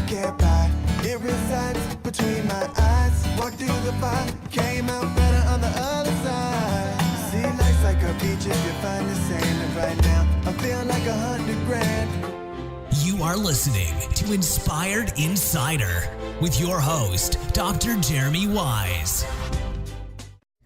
can't buy. It resides between my eyes. Walked through the fire, came out better on the other side. See, life's like a beach if you find the sand. And right now, I feel like 100 grand. You are listening to Inspired Insider with your host, Dr. Jeremy Wise.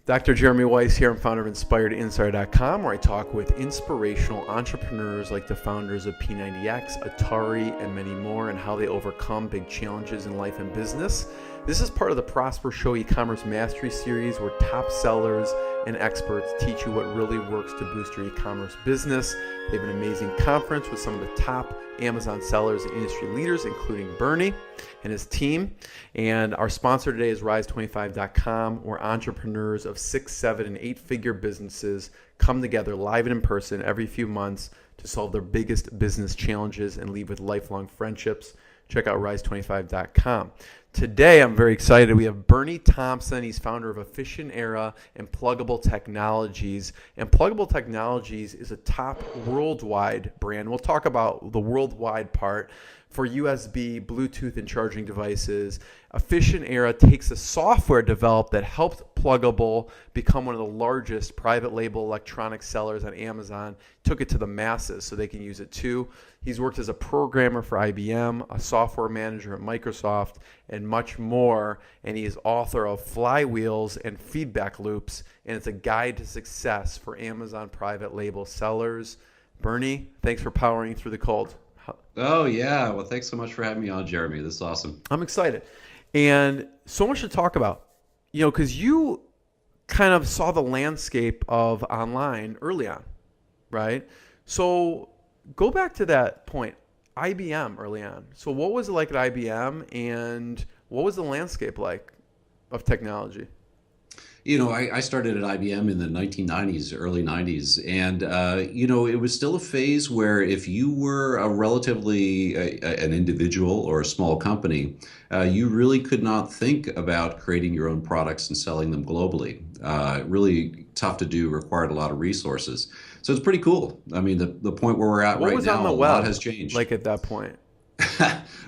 Dr. Jeremy Weiss here. I'm founder of InspiredInsider.com, where I talk with inspirational entrepreneurs like the founders of P90X, Atari, and many more, and how they overcome big challenges in life and business. This is part of the Prosper Show e-commerce mastery series, where top sellers and experts teach you what really works to boost your e-commerce business. They have an amazing conference with some of the top Amazon sellers and industry leaders, including Bernie and his team. And our sponsor today is Rise25.com, where entrepreneurs of 6, 7, and 8-figure businesses come together live and in person every few months to solve their biggest business challenges and leave with lifelong friendships. Check out Rise25.com. Today, I'm very excited. We have Bernie Thompson. He's founder of Efficient Era and Plugable Technologies. And Plugable Technologies is a top worldwide brand. We'll talk about the worldwide part for USB, Bluetooth, and charging devices. Efficient Era takes a software developed that helped Plugable become one of the largest private label electronic sellers on Amazon, took it to the masses so they can use it too. He's worked as a programmer for IBM, a software manager at Microsoft, and much more. And he is author of FlyWheels and Feedback Loops, and it's a guide to success for Amazon private label sellers. Bernie, thanks for powering through the cold. Oh, yeah. Well, thanks so much for having me on, Jeremy. This is awesome. I'm excited. And so much to talk about, because you kind of saw the landscape of online early on, right? So go back to that point, IBM early on. So what was it like at IBM, and what was the landscape like of technology? I started at IBM in the 1990s, early 90s, and, it was still a phase where if you were a relatively an individual or a small company, you really could not think about creating your own products and selling them globally. Really tough to do, required a lot of resources. So it's pretty cool. I mean, the point where we're at what right was now, on the a web, lot has changed. Like at that point?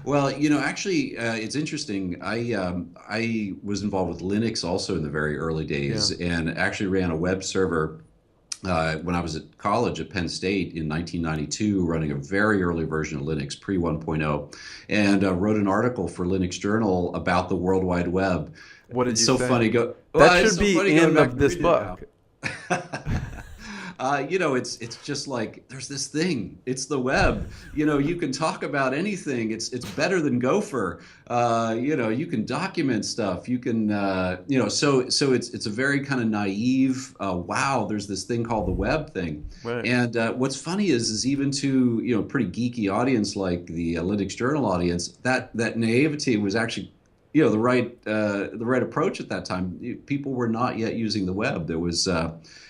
Well, actually, it's interesting. I was involved with Linux also in the very early days, and actually ran a web server when I was at college at Penn State in 1992, running a very early version of Linux, pre 1.0, and wrote an article for Linux Journal about the World Wide Web. What did it's you so say? funny. That should be in of this book. It's just like, there's this thing. It's the web. You can talk about anything. It's better than Gopher. You can document stuff. You can, so it's a very kind of naive, wow, there's this thing called the web thing. Right. And what's funny is even to, pretty geeky audience like the Linux Journal audience, that naivety was actually, the right approach at that time. People were not yet using the web. There was,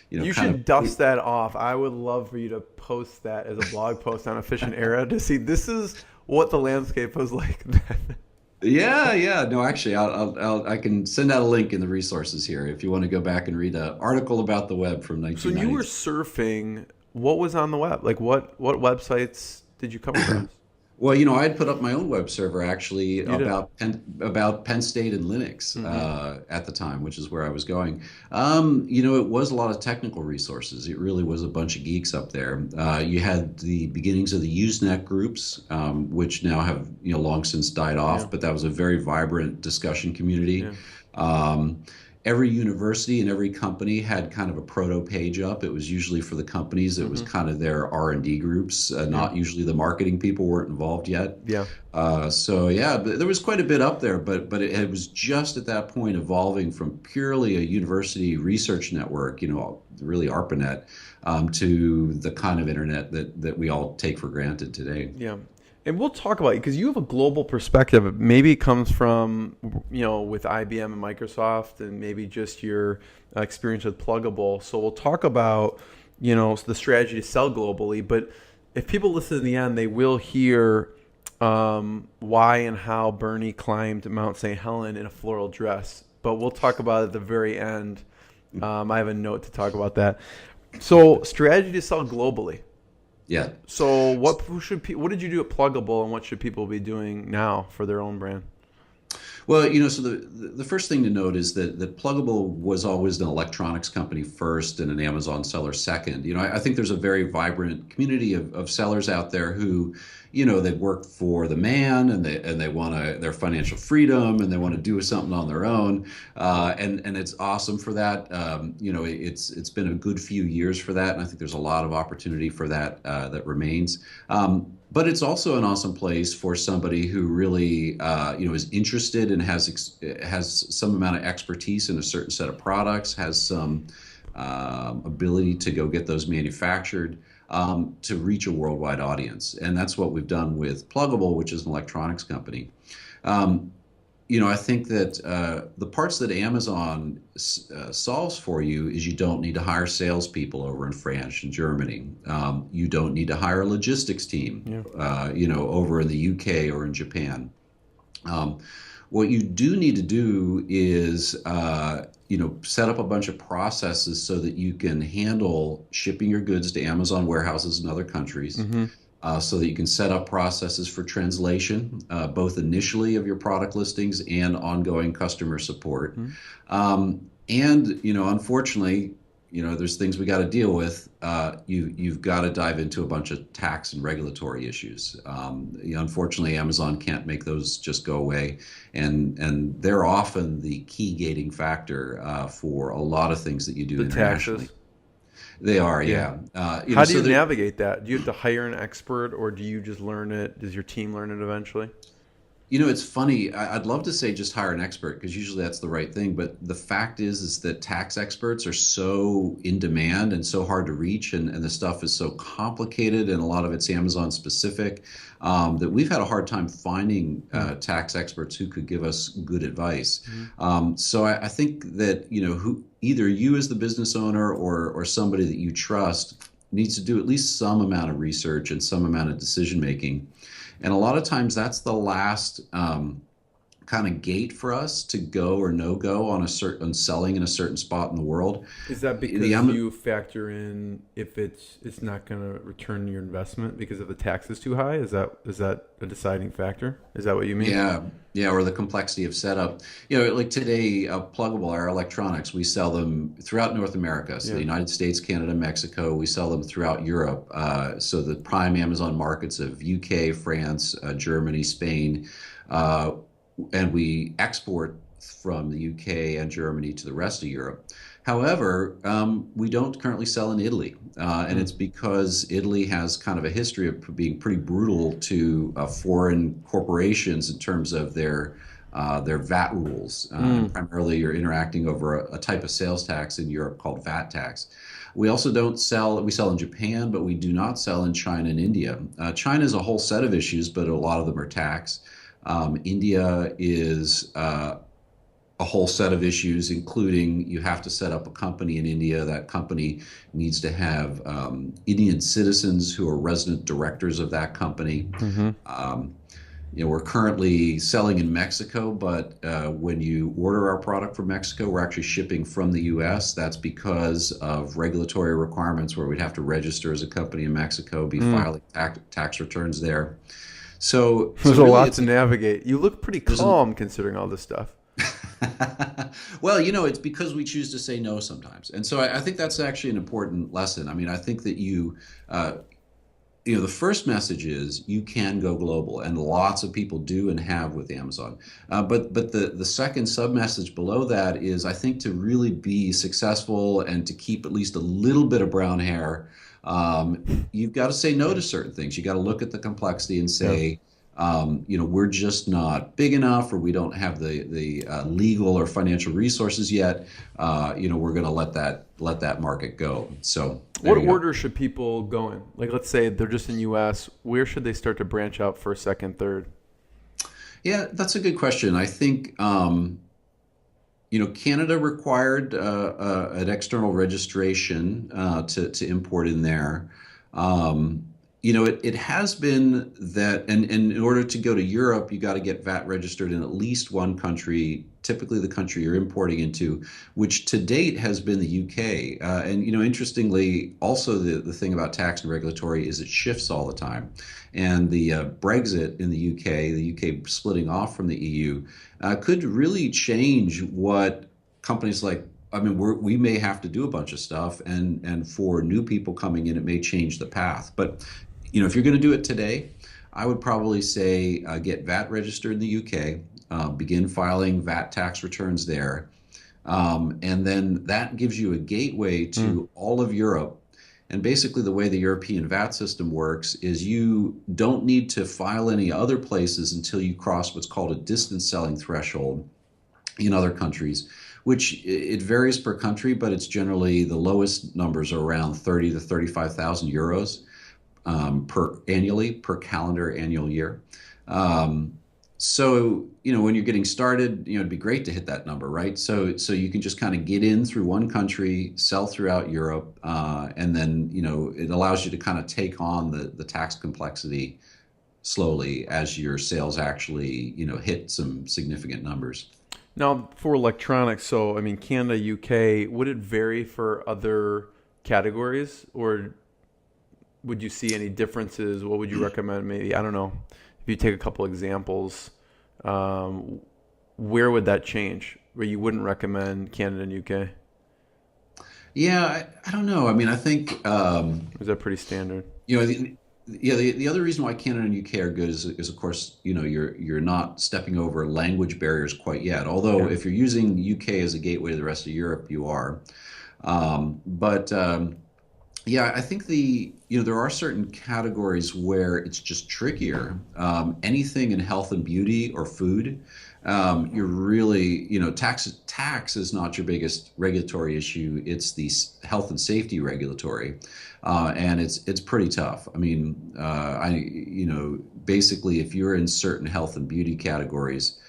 you should dust that off. I would love for you to post that as a blog post on Efficient Era to see this is what the landscape was like then. Yeah. No, actually, I can send out a link in the resources here if you want to go back and read an article about the web from 1990. So when you were surfing, what was on the web? Like what websites did you come across? Well, I had put up my own web server actually about Penn State and Linux at the time, which is where I was going. It was a lot of technical resources. It really was a bunch of geeks up there. You had the beginnings of the Usenet groups, which now have long since died off, but that was a very vibrant discussion community. Yeah. Every university and every company had kind of a proto page up. It was usually for the companies. It was kind of their R&D groups, not usually the marketing people weren't involved yet. Yeah. There was quite a bit up there, but it was just at that point evolving from purely a university research network, really ARPANET, to the kind of internet that we all take for granted today. Yeah. And we'll talk about it because you have a global perspective. Maybe it comes from, with IBM and Microsoft, and maybe just your experience with Plugable. So we'll talk about, the strategy to sell globally. But if people listen to the end, they will hear why and how Bernie climbed Mount St. Helens in a floral dress. But we'll talk about it at the very end. I have a note to talk about that. So strategy to sell globally. Yeah. So what did you do at Plugable, and what should people be doing now for their own brand? Well, so the first thing to note is that Plugable was always an electronics company first and an Amazon seller second. I think there's a very vibrant community of sellers out there who, they work for the man, and they want their financial freedom, and they want to do something on their own, and it's awesome for that. It's been a good few years for that, and I think there's a lot of opportunity for that that remains. But it's also an awesome place for somebody who really, is interested and has some amount of expertise in a certain set of products, has some ability to go get those manufactured, to reach a worldwide audience. And that's what we've done with Plugable, which is an electronics company. I think that the parts that Amazon solves for you is you don't need to hire salespeople over in France and Germany. You don't need to hire a logistics team, over in the UK or in Japan. What you do need to do is, set up a bunch of processes so that you can handle shipping your goods to Amazon warehouses in other countries. So that you can set up processes for translation, both initially of your product listings and ongoing customer support. Unfortunately, there's things we got to deal with. You've got to dive into a bunch of tax and regulatory issues. Unfortunately, Amazon can't make those just go away, and they're often the key gating factor for a lot of things that you do internationally. Taxes. They are, yeah. How do you navigate that? Do you have to hire an expert, or do you just learn it? Does your team learn it eventually? It's funny. I'd love to say just hire an expert, because usually that's the right thing. But the fact is that tax experts are so in demand and so hard to reach, and the stuff is so complicated, and a lot of it's Amazon specific, that we've had a hard time finding tax experts who could give us good advice. So I think that, either you as the business owner or somebody that you trust needs to do at least some amount of research and some amount of decision making. And a lot of times that's the last kind of gate for us to go or no go on selling in a certain spot in the world. Is that because you factor in if it's not going to return your investment because if the tax is too high? Is that a deciding factor? Is that what you mean? Yeah, or the complexity of setup. Like today, Plugable, our electronics, we sell them throughout North America. So the United States, Canada, Mexico. We sell them throughout Europe. So the prime Amazon markets of UK, France, Germany, Spain. And we export from the UK and Germany to the rest of Europe. However, we don't currently sell in Italy, and it's because Italy has kind of a history of being pretty brutal to foreign corporations in terms of their VAT rules. Primarily, you're interacting over a type of sales tax in Europe called VAT tax. We also don't sell. We sell in Japan, but we do not sell in China and India. China is a whole set of issues, but a lot of them are tax. India is a whole set of issues, including you have to set up a company in India. That company needs to have Indian citizens who are resident directors of that company. We're currently selling in Mexico, but when you order our product from Mexico, we're actually shipping from the U.S. That's because of regulatory requirements where we'd have to register as a company in Mexico, be filing tax returns there. So there's really a lot to navigate. You look pretty calm considering all this stuff. Well, it's because we choose to say no sometimes. And so I think that's actually an important lesson. I mean, I think that the first message is you can go global, and lots of people do and have with Amazon. But the second sub-message below that is, I think, to really be successful and to keep at least a little bit of brown hair, you've got to say no to certain things. You got to look at the complexity and say, we're just not big enough, or we don't have the legal or financial resources yet. We're going to let that market go. So what order should people go in? Like, let's say they're just in U.S. Where should they start to branch out for second, third? Yeah, that's a good question. I think Canada required an external registration to import in there. it has been that, and in order to go to Europe, you got to get VAT registered in at least one country, typically the country you're importing into, which to date has been the UK. And interestingly, also the thing about tax and regulatory is it shifts all the time. And the Brexit in the UK splitting off from the EU, could really change what companies like. I mean, we may have to do a bunch of stuff, and for new people coming in, it may change the path. But if you're going to do it today, I would probably say get VAT registered in the UK, begin filing VAT tax returns there, and then that gives you a gateway to all of Europe. And basically, the way the European VAT system works is you don't need to file any other places until you cross what's called a distance selling threshold in other countries, which it varies per country, but it's generally the lowest numbers are around 30 to 35,000 euros per calendar annual year. So when you're getting started, it'd be great to hit that number, right? So you can just kind of get in through one country, sell throughout Europe, and then it allows you to kind of take on the tax complexity slowly as your sales actually hit some significant numbers. Now, for electronics, so I mean, Canada, UK, would it vary for other categories, or would you see any differences? What would you recommend? Maybe, I don't know, if you take a couple examples, where would that change? Where you wouldn't recommend Canada and UK? Yeah, I don't know. I mean, I think Is that pretty standard? The other reason why Canada and UK are good is of course, you're not stepping over language barriers quite yet. Although if you're using UK as a gateway to the rest of Europe, you are. I think there are certain categories where it's just trickier. Anything in health and beauty or food, you're really, tax is not your biggest regulatory issue. It's the health and safety regulatory. And it's pretty tough. I mean, basically if you're in certain health and beauty categories,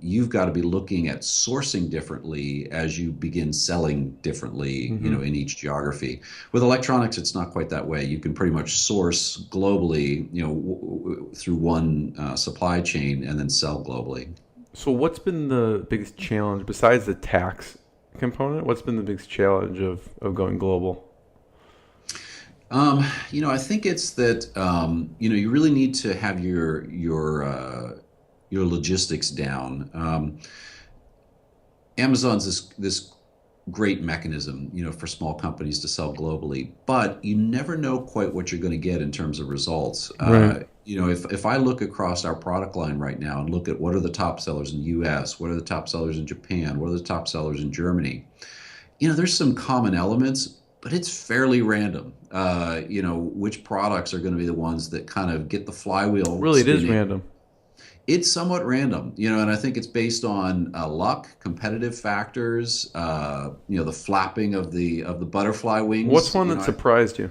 you've got to be looking at sourcing differently as you begin selling differently, in each geography. With electronics, it's not quite that way. You can pretty much source globally, through one supply chain and then sell globally. So what's been the biggest challenge besides the tax component? What's been the biggest challenge of going global? I think it's that, you really need to have your logistics down. Amazon's this great mechanism, for small companies to sell globally, but you never know quite what you're going to get in terms of results. Right. If I look across our product line right now and look at what are the top sellers in the US, what are the top sellers in Japan, what are the top sellers in Germany, there's some common elements, but it's fairly random. Which products are going to be the ones that kind of get the flywheel Really, spinning. it is random. It's somewhat random, and I think it's based on luck, competitive factors, the flapping of the butterfly wings. What's one that surprised you?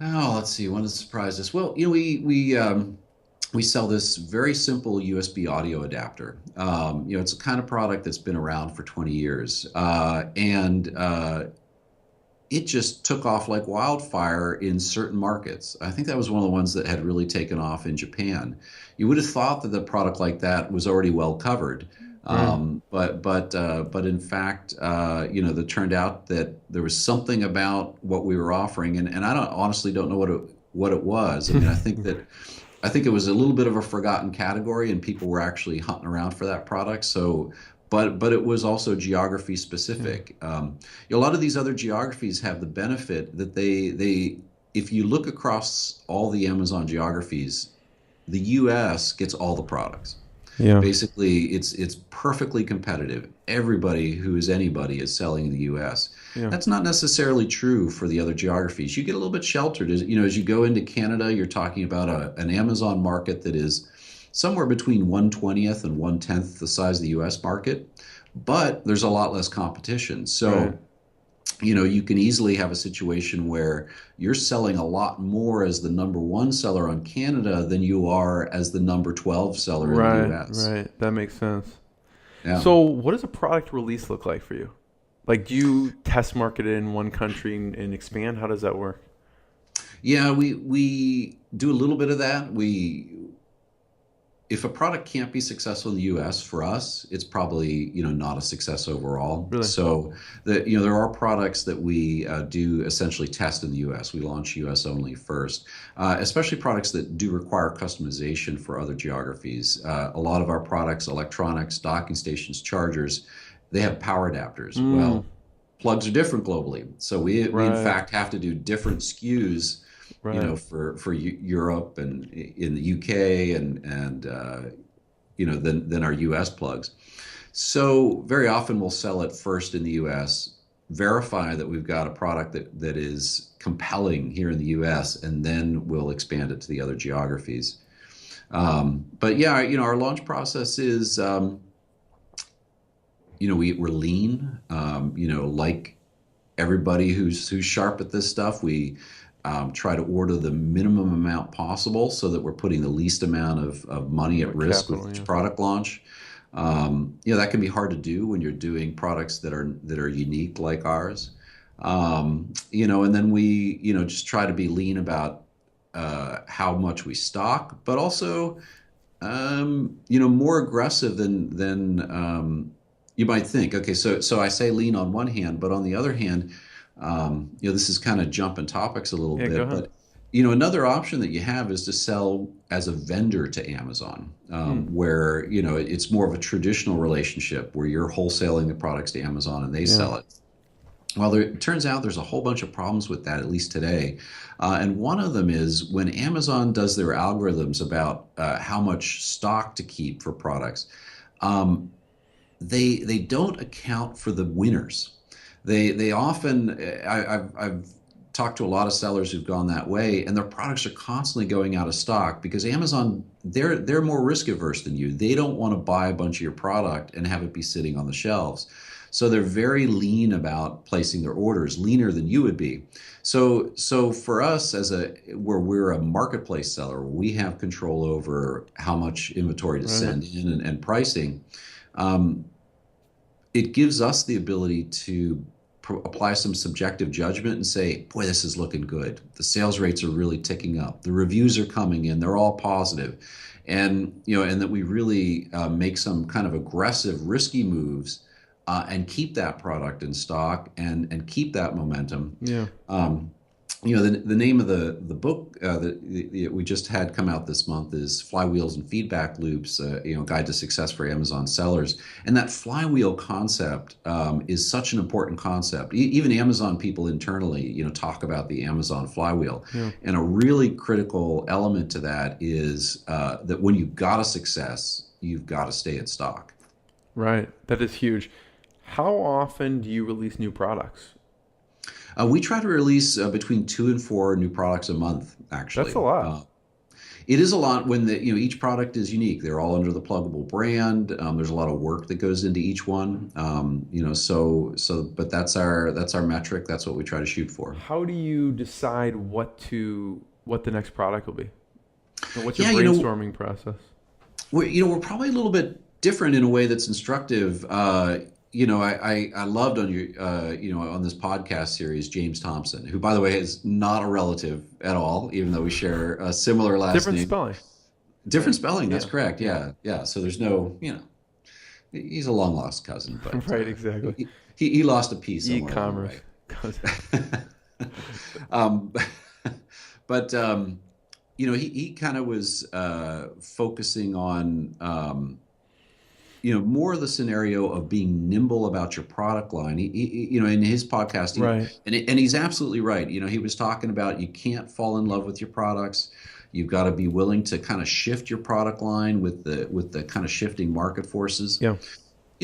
Oh, let's see. One that surprised us. Well, we sell this very simple USB audio adapter. It's a kind of product that's been around for 20 years, and it just took off like wildfire in certain markets. I think that was one of the ones that had really taken off in Japan. You would have thought that a product like that was already well covered. But in fact, that turned out that there was something about what we were offering, and I honestly don't know what it was. I mean, I think it was a little bit of a forgotten category, and people were actually hunting around for that product. So, but it was also geography specific. A lot of these other geographies have the benefit that they if you look across all the Amazon geographies, the U.S. gets all the products. Yeah. Basically, it's perfectly competitive. Everybody who is anybody is selling in the U.S. Yeah. That's not necessarily true for the other geographies. You get a little bit sheltered. As you go into Canada, you're talking about an Amazon market that is somewhere between 1/20th and 1/10th the size of the U.S. market, but there's a lot less competition. So. Right. You can easily have a situation where you're selling a lot more as the number one seller on Canada than you are as the number 12 seller in the US. Right. That makes sense. Yeah. So what does a product release look like for you? Like, do you test market it in one country and expand? How does that work? Yeah, we do a little bit of that. If a product can't be successful in the U.S. for us, it's probably not a success overall. Really? So there are products that we do essentially test in the U.S. We launch U.S. only first, especially products that do require customization for other geographies. A lot of our products, electronics, docking stations, chargers, they have power adapters. Well, plugs are different globally, so we in Right. fact have to do different SKUs Right. for Europe and in the UK than our US plugs. So very often we'll sell it first in the US, verify that we've got a product that is compelling here in the US, and then we'll expand it to the other geographies. But yeah, our launch process is, we're lean, like everybody who's sharp at this stuff. We try to order the minimum amount possible so that we're putting the least amount of money at risk with each product launch. That can be hard to do when you're doing products that are unique like ours. And then we, just try to be lean about how much we stock, but also, more aggressive than you might think. Okay, so I say lean on one hand, but on the other hand, this is kind of jumping topics a little bit, go ahead. but another option that you have is to sell as a vendor to Amazon, where it's more of a traditional relationship where you're wholesaling the products to Amazon and they sell it. Well, it turns out there's a whole bunch of problems with that, at least today. And one of them is when Amazon does their algorithms about how much stock to keep for products, they don't account for the winners. They often, I've talked to a lot of sellers who've gone that way, and their products are constantly going out of stock because Amazon, they're more risk averse than you. They don't want to buy a bunch of your product and have it be sitting on the shelves. So they're very lean about placing their orders, leaner than you would be. So for us where we're a marketplace seller, we have control over how much inventory to send in and pricing. It gives us the ability to apply some subjective judgment and say, boy, this is looking good. The sales rates are really ticking up. The reviews are coming in. They're all positive. And, and that we really make some kind of aggressive, risky moves and keep that product in stock and keep that momentum. Yeah. The name of the book that we just had come out this month is FlyWheels and Feedback Loops, Guide to Success for Amazon Sellers. And that flywheel concept is such an important concept. Even Amazon people internally, talk about the Amazon flywheel. Yeah. And a really critical element to that is that when you've got a success, you've got to stay in stock. Right. That is huge. How often do you release new products? We try to release between 2 and 4 new products a month, actually. That's a lot. It is a lot when each product is unique. They're all under the Plugable brand. There's a lot of work that goes into each one. But that's our metric. That's what we try to shoot for. How do you decide what the next product will be? And what's your brainstorming process? We're probably a little bit different in a way that's instructive. I loved on your, on this podcast series, James Thompson, who, by the way, is not a relative at all, even though we share a similar last name. Different spelling. That's correct. Yeah. So there's no, he's a long lost cousin, but right, exactly. He lost a piece. E-commerce. But he kind of was focusing on. More of the scenario of being nimble about your product line. He in his podcast, and he's absolutely right. He was talking about you can't fall in love with your products. You've got to be willing to kind of shift your product line with the kind of shifting market forces. Yeah.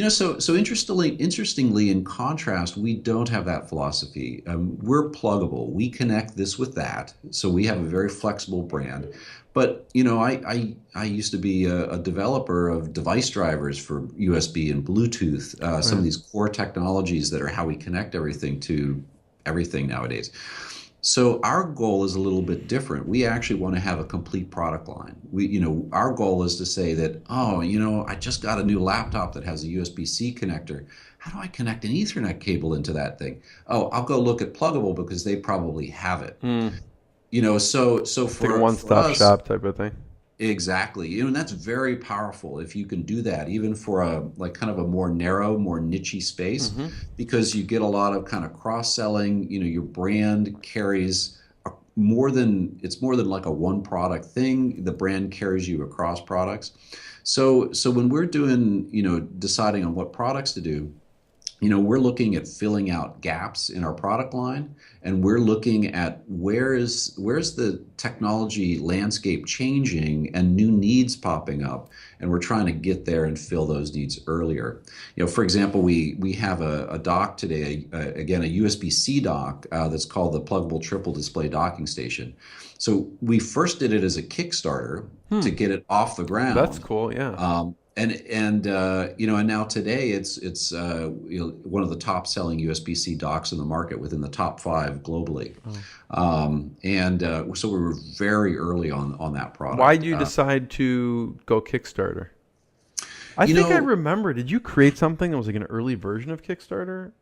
So interestingly, in contrast, we don't have that philosophy. We're pluggable. We connect this with that. So we have a very flexible brand. But, I used to be a developer of device drivers for USB and Bluetooth, some of these core technologies that are how we connect everything to everything nowadays. So our goal is a little bit different. We actually want to have a complete product line. Our goal is to say that, I just got a new laptop that has a USB-C connector. How do I connect an Ethernet cable into that thing? Oh, I'll go look at Plugable because they probably have it. So It's like a for one-stop us, shop type of thing. exactly. And that's very powerful if you can do that, even for a like kind of a more narrow, more niche space, Mm-hmm. because you get a lot of kind of cross-selling. Your brand carries more than like a one product thing. The brand carries you across products. So when we're doing, deciding on what products to do, we're looking at filling out gaps in our product line, and we're looking at where's the technology landscape changing and new needs popping up, and we're trying to get there and fill those needs earlier. For example, we have a dock today, again a USB-C dock that's called the Plugable Triple Display Docking Station. So we first did it as a Kickstarter to get it off the ground. That's cool. Yeah. And now today it's one of the top selling USB-C docks in the market, within the top 5 globally. So we were very early on that product. Why did you decide to go Kickstarter? I remember. Did you create something that was like an early version of Kickstarter?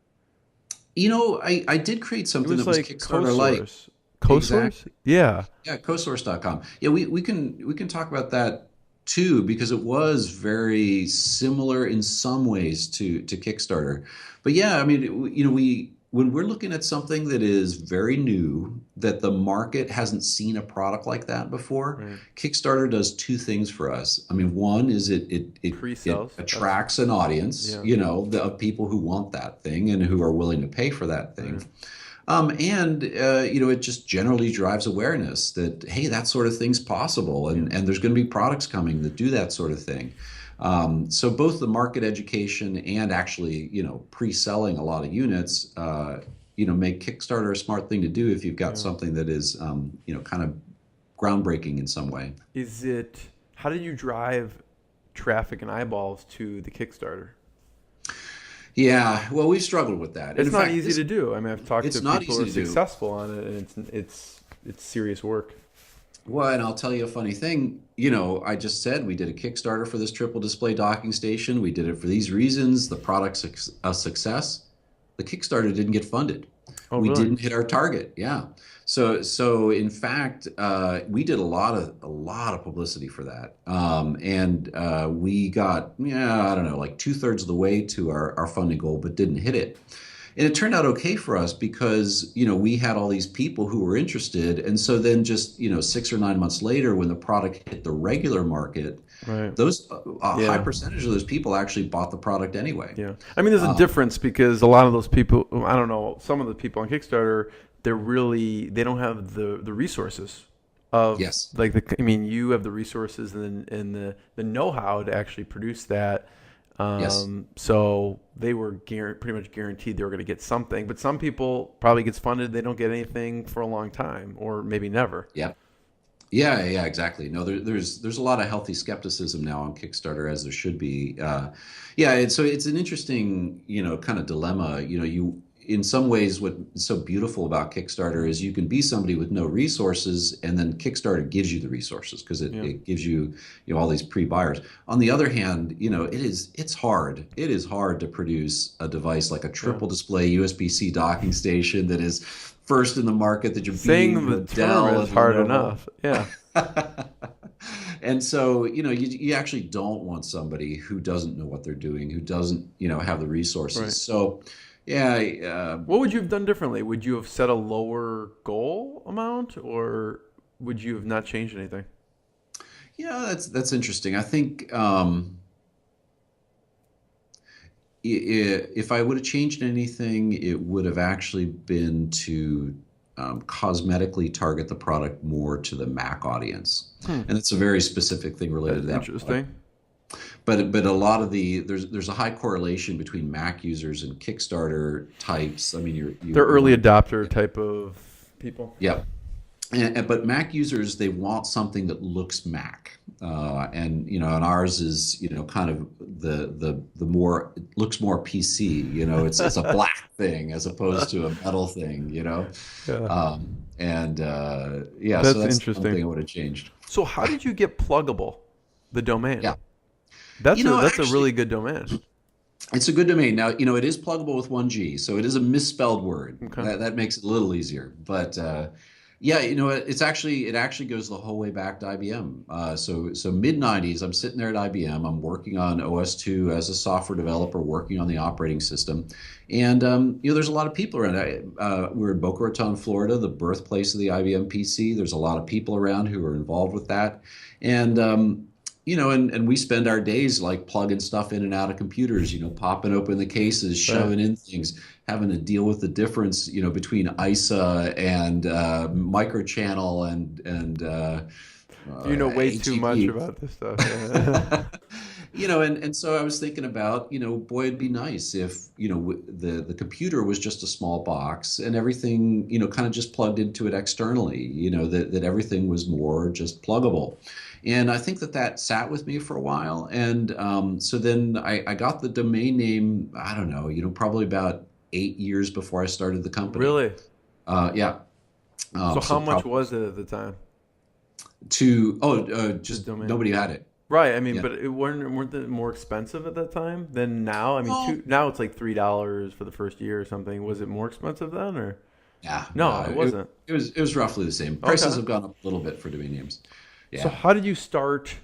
I did create something that was like Kickstarter-like. CoSource? Exactly. Yeah. Yeah, cosource.com. Yeah, we can talk about that too, because it was very similar in some ways to Kickstarter. But yeah, I mean, when we're looking at something that is very new, that the market hasn't seen a product like that before, right. Kickstarter does 2 things for us. I mean, one is it attracts an audience, of people who want that thing and who are willing to pay for that thing. Right. It just generally drives awareness that, hey, that sort of thing's possible, and there's going to be products coming that do that sort of thing. So both the market education and actually, pre-selling a lot of units, make Kickstarter a smart thing to do if you've got something that is, kind of groundbreaking in some way. How did you drive traffic and eyeballs to the Kickstarter? Yeah, well, we've struggled with that. It's not easy to do. I mean, I've talked to people who are successful on it, and it's serious work. Well, and I'll tell you a funny thing. I just said we did a Kickstarter for this triple display docking station. We did it for these reasons. The product's a success. The Kickstarter didn't get funded. Oh, we really? didn't hit our target. Yeah. So in fact, we did a lot of publicity for that, and we got I don't know, like 2/3 of the way to our funding goal, but didn't hit it. And it turned out okay for us because we had all these people who were interested, and so then just 6 or 9 months later, when the product hit the regular market, right, those high percentage of those people actually bought the product anyway. Yeah, I mean, there's a difference because a lot of those people, I don't know, some of the people on Kickstarter, they don't have the resources of you have the resources and the know-how to actually produce that. So they were pretty much guaranteed they were going to get something, but some people probably gets funded, they don't get anything for a long time or maybe never. Yeah, exactly. No, there's a lot of healthy skepticism now on Kickstarter, as there should be. So it's an interesting kind of dilemma. In some ways, what's so beautiful about Kickstarter is you can be somebody with no resources, and then Kickstarter gives you the resources because it gives you all these pre-buyers. On the other hand, it's hard. It is hard to produce a device like a triple display USB-C docking station that is first in the market, that you're saying the term is hard enough. Yeah. And so, you actually don't want somebody who doesn't know what they're doing, who doesn't, have the resources. Right. So. Yeah. What would you have done differently? Would you have set a lower goal amount, or would you have not changed anything? Yeah, that's interesting. I think if I would have changed anything, it would have actually been to cosmetically target the product more to the Mac audience, and it's a very specific thing related to that. Interesting. Product. But a lot of there's a high correlation between Mac users and Kickstarter types. I mean, they're early adopter type of people. Yeah, but Mac users, they want something that looks Mac, and ours is kind of the more, it looks more PC. It's a black thing as opposed to a metal thing. Yeah. So that's interesting. Something I would have changed. So how did you get Plugable, the domain? Yeah. That's a really good domain. It's a good domain. Now, it is Plugable with 1 G, so it is a misspelled word. Okay. That makes it a little easier. But Yeah, it actually goes the whole way back to IBM. So mid '90s, I'm sitting there at IBM. I'm working on OS/2 as a software developer, working on the operating system, and there's a lot of people around. We're in Boca Raton, Florida, the birthplace of the IBM PC. There's a lot of people around who are involved with that, and and we spend our days like plugging stuff in and out of computers, popping open the cases, shoving in things, having to deal with the difference, between ISA and microchannel and You know way too much ATP. about this stuff. Yeah. And so I was thinking about, boy, it'd be nice if, the computer was just a small box and everything, kind of just plugged into it externally, that everything was more just pluggable. And I think that sat with me for a while. And so then I got the domain name, I don't know, probably about 8 years before I started the company. Really? Yeah. So how much was it at the time? Just domain. nobody had it. Right. I mean, Yeah. but weren't they more expensive at that time than now? I mean, Well, now it's like $3 for the first year or something. Was it more expensive then, or Yeah, no? It wasn't. It was roughly the same. Prices Okay. have gone up a little bit for domain names. So Yeah. how did you start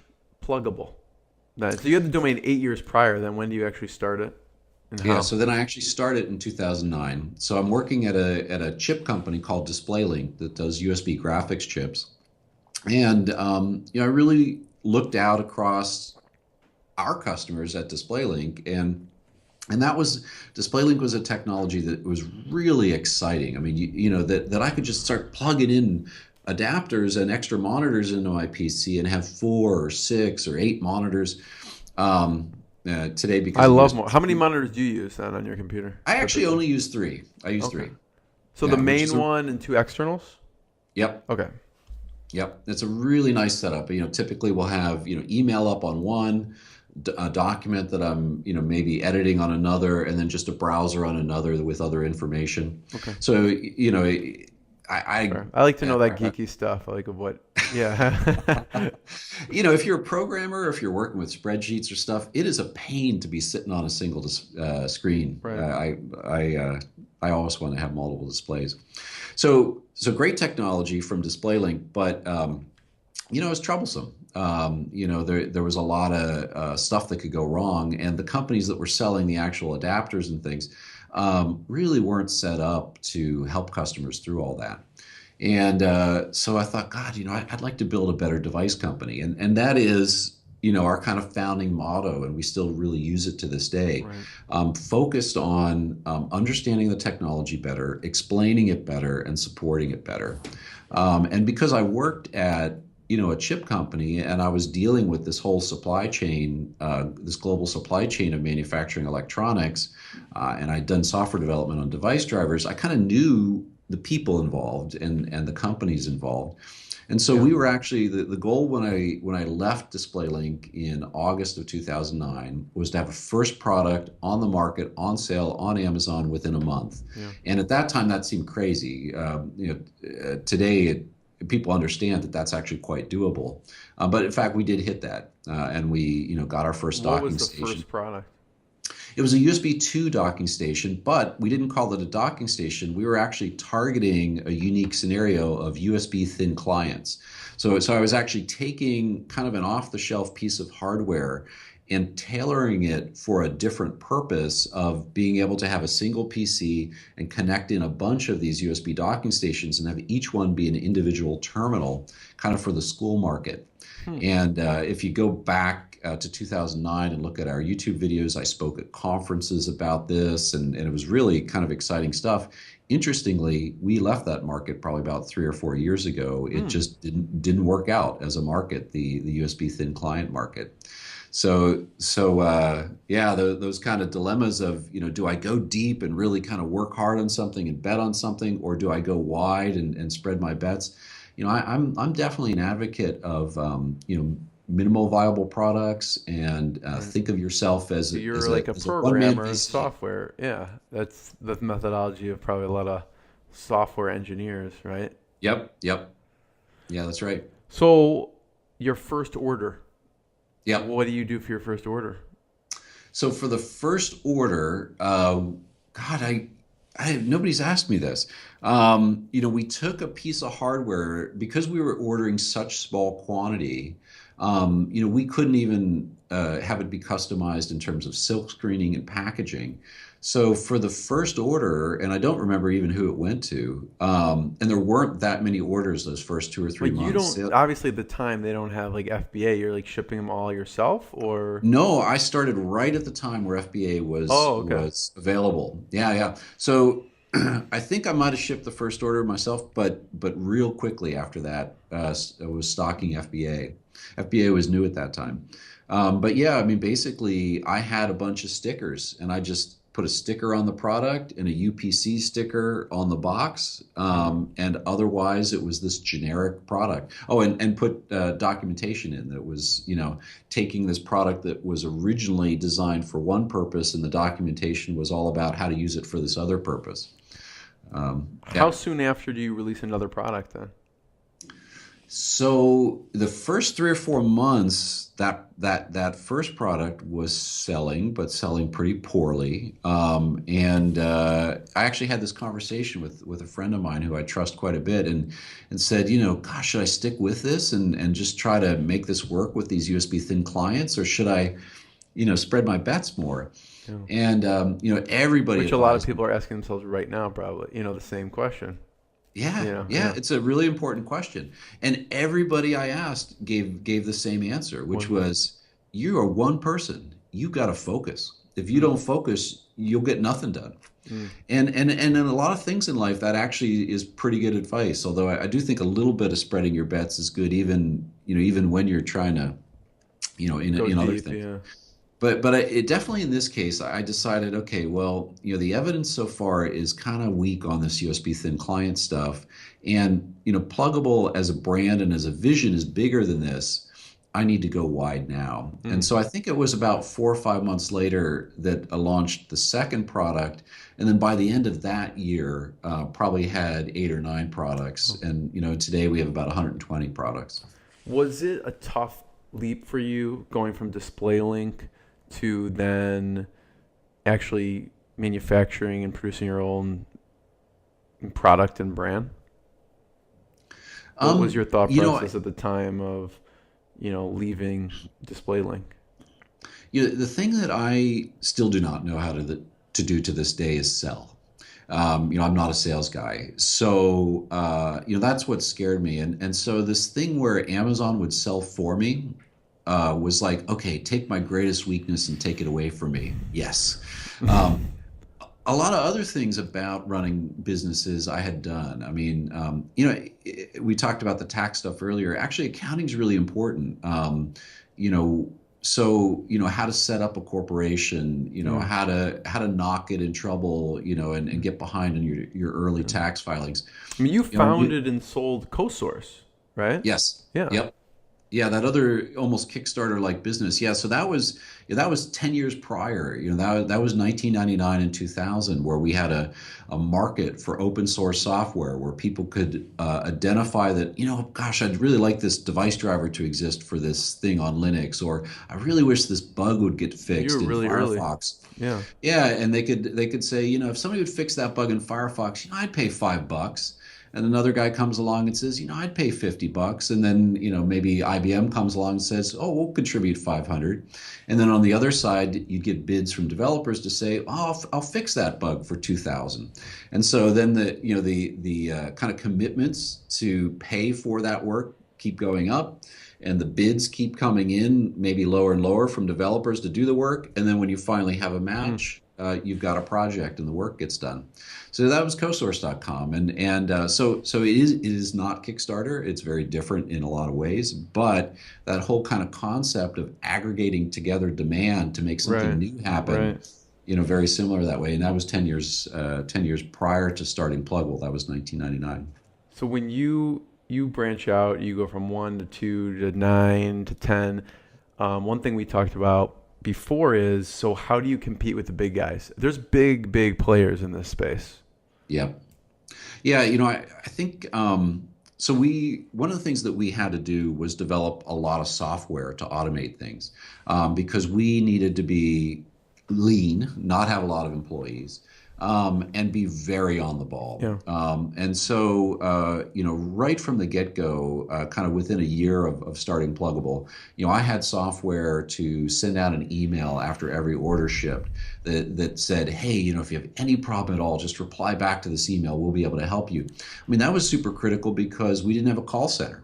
Plugable? Then, so you had the domain 8 years prior. Then when do you actually start it? And Yeah, how? so then I actually started in 2009. So I'm working at a chip company called DisplayLink that does USB graphics chips. And I really looked out across our customers at DisplayLink, and DisplayLink was a technology that was really exciting. I mean, that I could just start plugging in adapters and extra monitors into my PC and have 4 or 6 or 8 monitors. Today, because I of love USB. more. How many monitors do you use then on your computer? I actually Typically? only use 3. I use Okay. 3. So Yeah, the which is main one and 2 externals. Yep. Okay. Yep, it's a really nice setup. Typically we'll have, email up on one, a document that I'm, maybe editing on another, and then just a browser on another with other information. Okay. So, I Fair. I like to know that geeky stuff. I like what. Yeah. if you're a programmer, if you're working with spreadsheets or stuff, it is a pain to be sitting on a single screen. Right. I always want to have multiple displays. So great technology from DisplayLink, but it's troublesome. There was a lot of stuff that could go wrong, and the companies that were selling the actual adapters and things really weren't set up to help customers through all that. And so I thought, God, I'd like to build a better device company, and that is our kind of founding motto, and we still really use it to this day. Right. Focused on understanding the technology better, explaining it better, and supporting it better. And because I worked at a chip company, and I was dealing with this whole supply chain, this global supply chain of manufacturing electronics, and I'd done software development on device drivers, I kind of knew the people involved and the companies involved. And so we were actually, the goal when I left DisplayLink in August of 2009 was to have a first product on the market, on sale, on Amazon within a month. Yeah. And at that time, that seemed crazy. Today, people understand that that's actually quite doable. But in fact, we did hit that, and we got our first docking station. What was the first product? It was a USB 2 docking station, but we didn't call it a docking station. We were actually targeting a unique scenario of USB thin clients. So I was actually taking kind of an off-the-shelf piece of hardware and tailoring it for a different purpose of being able to have a single PC and connect in a bunch of these USB docking stations and have each one be an individual terminal, kind of for the school market. And if you go back to 2009 and look at our YouTube videos, I spoke at conferences about this, and it was really kind of exciting stuff. Interestingly, we left that market probably about 3 or 4 years ago. It just didn't work out as a market, the USB thin client market. So those kind of dilemmas of, do I go deep and really kind of work hard on something and bet on something, or do I go wide and spread my bets? I'm definitely an advocate of minimal viable products, and think of yourself as You're like a programmer in software. Yeah, that's the methodology of probably a lot of software engineers, right? Yep. Yeah, that's right. So your first order. Yep. What do you do for your first order? So for the first order, Nobody's asked me this. We took a piece of hardware because we were ordering such small quantity. We couldn't even have it be customized in terms of silk screening and packaging. So for the first order, and I don't remember even who it went to, and there weren't that many orders those first 2 or 3 Like you months. don't obviously at the time they don't have like FBA. You're like shipping them all yourself, or No, I started right at the time where FBA was oh, okay. was available. Yeah, yeah. So I think I might have shipped the first order myself, but real quickly after that, I was stocking FBA. FBA was new at that time. But yeah, I mean, basically, I had a bunch of stickers, and I just put a sticker on the product and a UPC sticker on the box, and otherwise it was this generic product. Oh, and put documentation in that was, taking this product that was originally designed for one purpose, and the documentation was all about how to use it for this other purpose. How Yeah. soon after do you release another product then? So the first 3 or 4 months, that first product was selling, but selling pretty poorly. And I actually had this conversation with a friend of mine who I trust quite a bit, and said, gosh, should I stick with this and just try to make this work with these USB thin clients, or should I, spread my bets more? Yeah. And everybody Which a lot of advised me. people are asking themselves right now, probably. The same question. Yeah, yeah, Yeah. it's a really important question. And everybody I asked gave the same answer, which What was it? was, you are one person. You got to focus. If you Mm, don't focus, you'll get nothing done. mm. And in a lot of things in life, that actually is pretty good advice. Although I do think a little bit of spreading your bets is good, even when you're trying to, Go in other deep, things. yeah. But it definitely in this case, I decided, okay, well, the evidence so far is kind of weak on this USB thin client stuff, and Pluggable as a brand and as a vision is bigger than this. I need to go wide now, and Mm. so I think it was about 4 or 5 months later that I launched the second product, and then by the end of that year, probably had 8 or 9 products, and today we have about 120 products. Was it a tough leap for you going from display link to then actually manufacturing and producing your own product and brand? What was Um, your thought you know, process at the time of, leaving display link? The thing that I still do not know how to do to this day is sell. I'm not a sales guy, so that's what scared me. And so this thing where Amazon would sell for me was like, okay, take my greatest weakness and take it away from me. Yes. Um, a lot of other things about running businesses I had done. I mean, we talked about the tax stuff earlier. Actually, accounting is really important. You know, so how to set up a corporation. Mm. How to not get in trouble. And get behind in your early Yeah. tax filings. I mean, you You know, you, founded and sold CoSource, right? yes, Yeah. yep. Yeah, that other almost Kickstarter like business. Yeah, so that was 10 years prior. That was 1999 and 2000, where we had a market for open source software where people could identify that, gosh, I'd really like this device driver to exist for this thing on Linux, or I really wish this bug would get You were fixed in really early. Firefox. Yeah. Yeah, and they could say, if somebody would fix that bug in Firefox, I'd pay $5. And another guy comes along and says, I'd pay $50. And then, maybe IBM comes along and says, oh, we'll contribute 500. And then on the other side, you get bids from developers to say, oh, I'll fix that bug for 2,000. And so then the kind of commitments to pay for that work keep going up, and the bids keep coming in, maybe lower and lower from developers to do the work. And then when you finally have a Mm. match, you've got a project and the work gets done. So that was cosource.com. And so it is not Kickstarter. It's very different in a lot of ways, but that whole kind of concept of aggregating together demand to make something Right. new happen, Right. very similar that way. And that was 10 years prior to starting Plugable. That was 1999. So when you branch out, you go from 1 to 2 to 9 to 10. One thing we talked about before is, so how do you compete with the big guys? There's big players in this space. Yeah. Yeah, I think so one of the things that we had to do was develop a lot of software to automate things, because we needed to be lean, not have a lot of employees. and be very on the ball. Yeah. And so, right from the get-go, kind of within a year of starting Plugable, I had software to send out an email after every order shipped that said, hey, if you have any problem at all, just reply back to this email. We'll be able to help you. I mean, that was super critical because we didn't have a call center.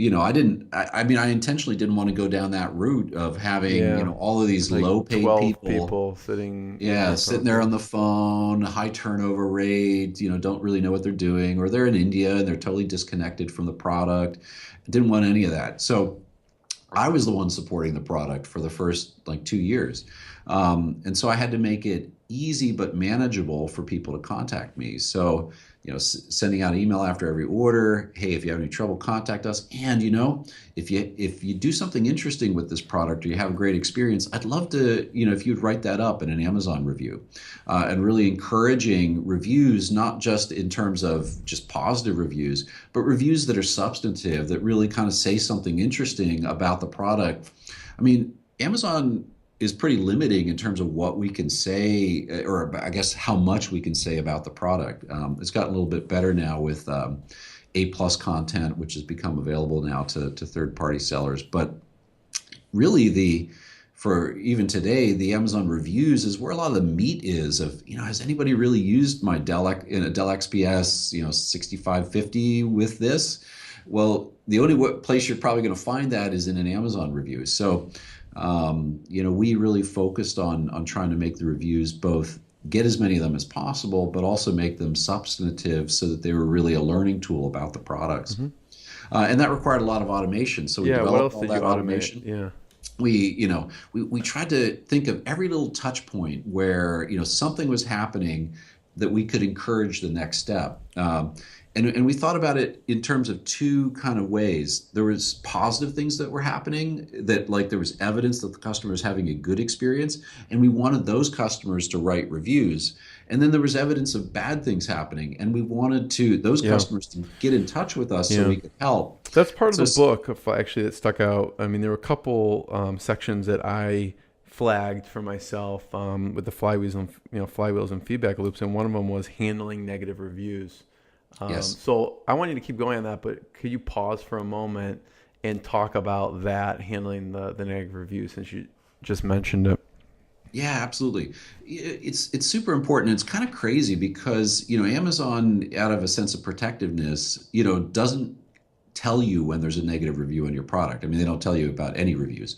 I intentionally didn't want to go down that route of having, all of these like low-paid 12 people sitting. yeah, sitting there on the phone, high turnover rate, don't really know what they're doing, or they're in India and they're totally disconnected from the product. Didn't want any of that. So I was the one supporting the product for the first like 2 years. And so I had to make it easy but manageable for people to contact me. So, sending out an email after every order, hey, if you have any trouble, contact us. And, if you do something interesting with this product or you have a great experience, I'd love to, if you'd write that up in an Amazon review, and really encouraging reviews, not just in terms of just positive reviews, but reviews that are substantive, that really kind of say something interesting about the product. I mean, Amazon is pretty limiting in terms of what we can say, or I guess how much we can say about the product. It's gotten a little bit better now with A+ content, which has become available now to third-party sellers. But really, for even today, the Amazon reviews is where a lot of the meat is of, has anybody really used my Dell XPS, 6550 with this? Well, the only place you're probably going to find that is in an Amazon review. So, we really focused on trying to make the reviews both get as many of them as possible, but also make them substantive so that they were really a learning tool about the products. Mm-hmm. And that required a lot of automation. So we developed all that automation. Yeah. We tried to think of every little touch point where, something was happening that we could encourage the next step. And we thought about it in terms of two kind of ways. There was positive things that were happening, that like there was evidence that the customer was having a good experience, and we wanted those customers to write reviews. And then there was evidence of bad things happening, and we wanted those customers to get in touch with us so we could help. That's part of the book, actually, that stuck out. I mean, there were a couple sections that I flagged for myself with the FlyWheels and Feedback Loops, and one of them was handling negative reviews. Yes. So I want you to keep going on that, but could you pause for a moment and talk about that, handling the negative reviews, since you just mentioned it? Yeah, absolutely. It's super important. It's kind of crazy because, Amazon, out of a sense of protectiveness, doesn't tell you when there's a negative review on your product. I mean, they don't tell you about any reviews.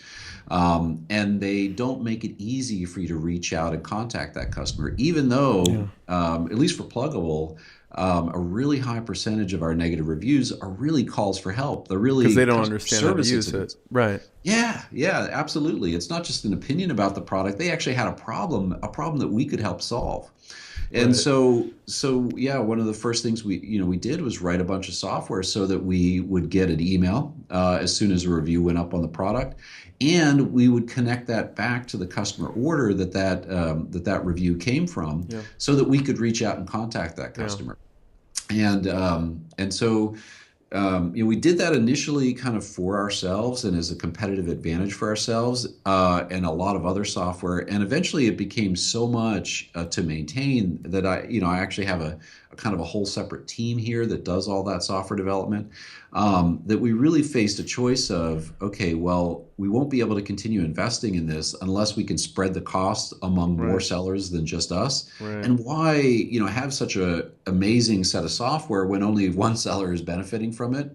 And they don't make it easy for you to reach out and contact that customer, even though, at least for Plugable, a really high percentage of our negative reviews are really calls for help. They're really because they don't understand how to use it. Right. Yeah, absolutely. It's not just an opinion about the product. They actually had a problem that we could help solve. And right. So one of the first things we did was write a bunch of software so that we would get an email as soon as a review went up on the product, and we would connect that back to the customer order that review came from, so that we could reach out and contact that customer. And so we did that initially kind of for ourselves and as a competitive advantage for ourselves, and a lot of other software. And eventually it became so much to maintain that I actually have a kind of a whole separate team here that does all that software development, that we really faced a choice of, okay, well, we won't be able to continue investing in this unless we can spread the cost among more sellers than just us. Right. And why, have such a amazing set of software when only one seller is benefiting from it?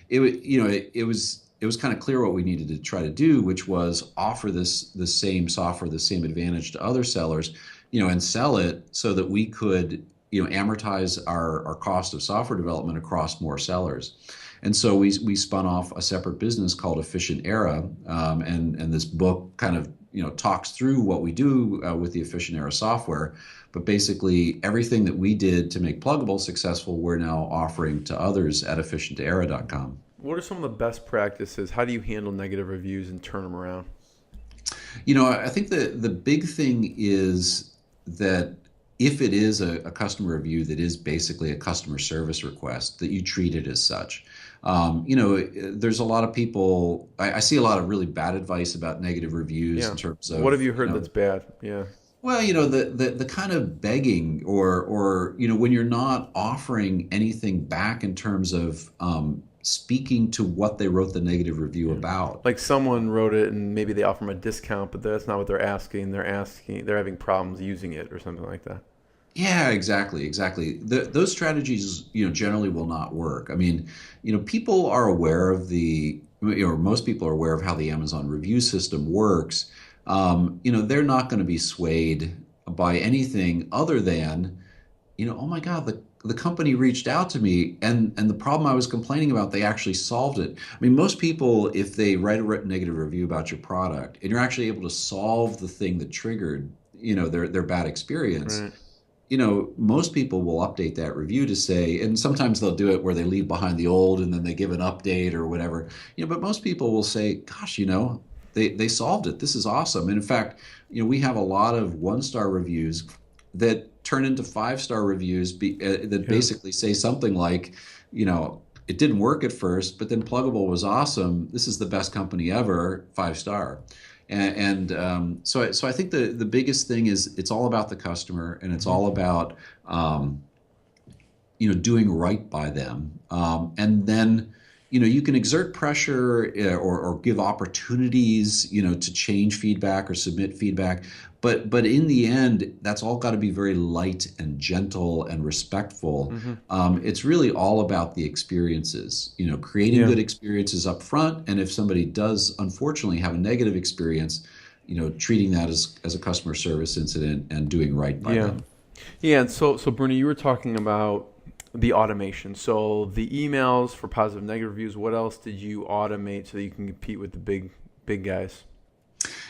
It was kind of clear what we needed to try to do, which was offer the same software, the same advantage to other sellers, and sell it so that we could, amortize our cost of software development across more sellers. And so we spun off a separate business called Efficient Era, and this book kind of talks through what we do with the Efficient Era software. But basically, everything that we did to make Plugable successful, we're now offering to others at efficientera.com. What are some of the best practices? How do you handle negative reviews and turn them around? I think the big thing is that if it is a customer review that is basically a customer service request, that you treat it as such. There's a lot of people, I see a lot of really bad advice about negative reviews in terms of... What have you heard that's bad? Yeah. Well, the kind of begging or when you're not offering anything back in terms of speaking to what they wrote the negative review about. Like someone wrote it and maybe they offer them a discount, but that's not what they're asking. They're having problems using it or something like that. Yeah, exactly. Those strategies, generally will not work. I mean, people are aware of most people are aware of how the Amazon review system works. They're not going to be swayed by anything other than, oh my God, the company reached out to me and the problem I was complaining about, they actually solved it. I mean, most people, if they write a negative review about your product and you're actually able to solve the thing that triggered, their bad experience. Right. Most people will update that review to say, and sometimes they'll do it where they leave behind the old and then they give an update or whatever. But most people will say, gosh, they solved it. This is awesome. And in fact, we have a lot of 1-star reviews that turn into 5-star reviews that basically say something like, it didn't work at first, but then Plugable was awesome. This is the best company ever, 5-star. So I think the biggest thing is it's all about the customer and it's all about doing right by them, and then you can exert pressure or give opportunities to change feedback or submit feedback, but in the end that's all got to be very light and gentle and respectful. It's really all about the experiences, creating good experiences up front, and if somebody does unfortunately have a negative experience, treating that as a customer service incident and doing right by them. And so Bernie, you were talking about the automation. So the emails for positive negative reviews, what else did you automate so that you can compete with the big guys?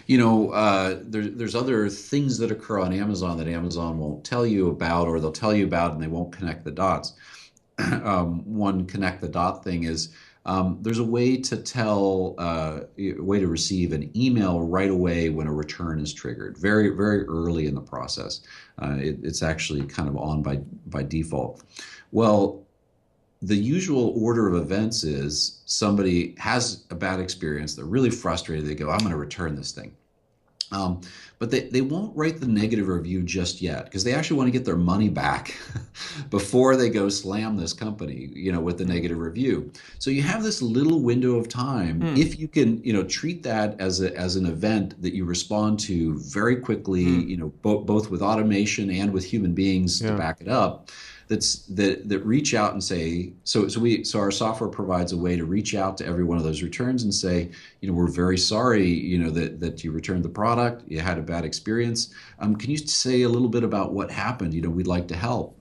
There's other things that occur on Amazon that Amazon won't tell you about, or they'll tell you about and they won't connect the dots. One connect the dot thing is there's a way to way to receive an email right away when a return is triggered, very, very early in the process. It's actually kind of on by default. Well, the usual order of events is somebody has a bad experience. They're really frustrated. They go, I'm going to return this thing. But they won't write the negative review just yet because they actually want to get their money back before they go slam this company, with the negative review. So you have this little window of time. If you can, treat that as an event that you respond to very quickly, both with automation and with human beings to back it up. That reach out and say, so our software provides a way to reach out to every one of those returns and say, we're very sorry, that you returned the product, you had a bad experience. Can you say a little bit about what happened? We'd like to help.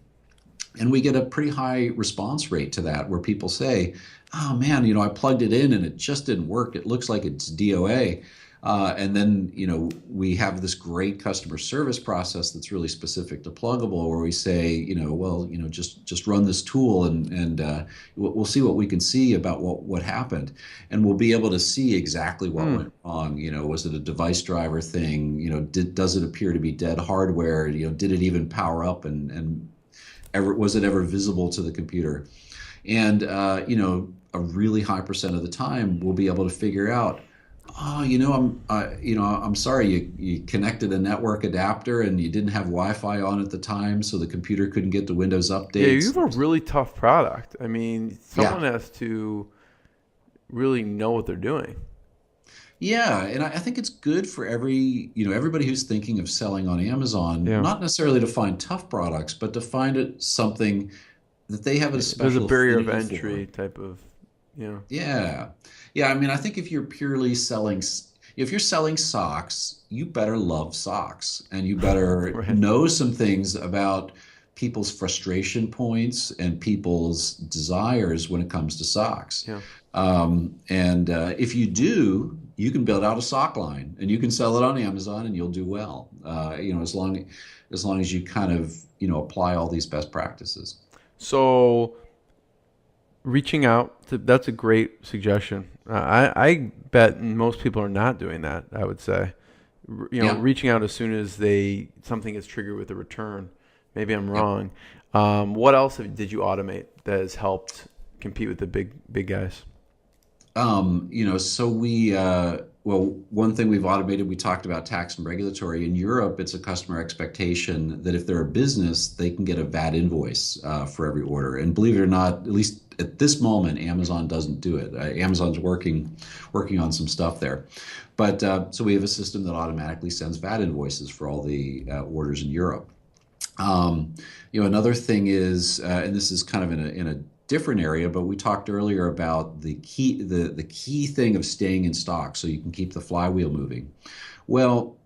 And we get a pretty high response rate to that, where people say, oh man, I plugged it in and it just didn't work. It looks like it's DOA. And then, we have this great customer service process that's really specific to Plugable, where we say, just run this tool and we'll see what we can see about what happened. And we'll be able to see exactly what went wrong. Was it a device driver thing? Does it appear to be dead hardware? Did it even power up and was it ever visible to the computer? And, a really high percent of the time we'll be able to figure out, I'm sorry, you connected a network adapter and you didn't have Wi-Fi on at the time, so the computer couldn't get the Windows updates. Yeah, you have a really tough product. I mean, someone has to really know what they're doing. Yeah, and I think it's good for everybody who's thinking of selling on Amazon, not necessarily to find tough products, but to find something that they have a special. There's a barrier of entry type of. Yeah. I mean, I think if you're purely selling, if you're selling socks, you better love socks and you better know some things about people's frustration points and people's desires when it comes to socks. If you do, you can build out a sock line and you can sell it on Amazon and you'll do well. As long as you kind of, apply all these best practices. So reaching out, that's a great suggestion. I bet most people are not doing that, I would say. Reaching out as soon as something gets triggered with a return. Maybe I'm wrong. What else did you automate that has helped compete with the big guys? So we Well, one thing we've automated, we talked about tax and regulatory. In Europe, it's a customer expectation that if they're a business, they can get a VAT invoice for every order. And believe it or not, at least at this moment, Amazon doesn't do it. Amazon's working on some stuff there. But so we have a system that automatically sends VAT invoices for all the orders in Europe. Another thing is, and this is kind of in a different area, but we talked earlier about the key thing of staying in stock so you can keep the flywheel moving. Well,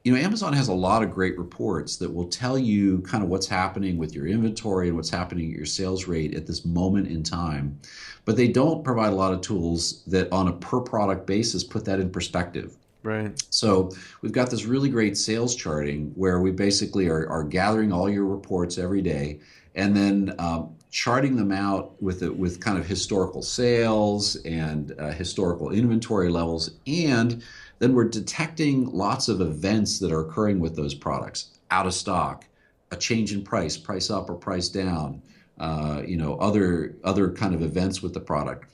Amazon has a lot of great reports that will tell you kind of what's happening with your inventory and what's happening at your sales rate at this moment in time. But they don't provide a lot of tools that on a per product basis put that in perspective. Right. So we've got this really great sales charting where we basically are gathering all your reports every day and then charting them out with kind of historical sales and historical inventory levels. And then we're detecting lots of events that are occurring with those products: out of stock, a change in price up or price down, other kind of events with the product.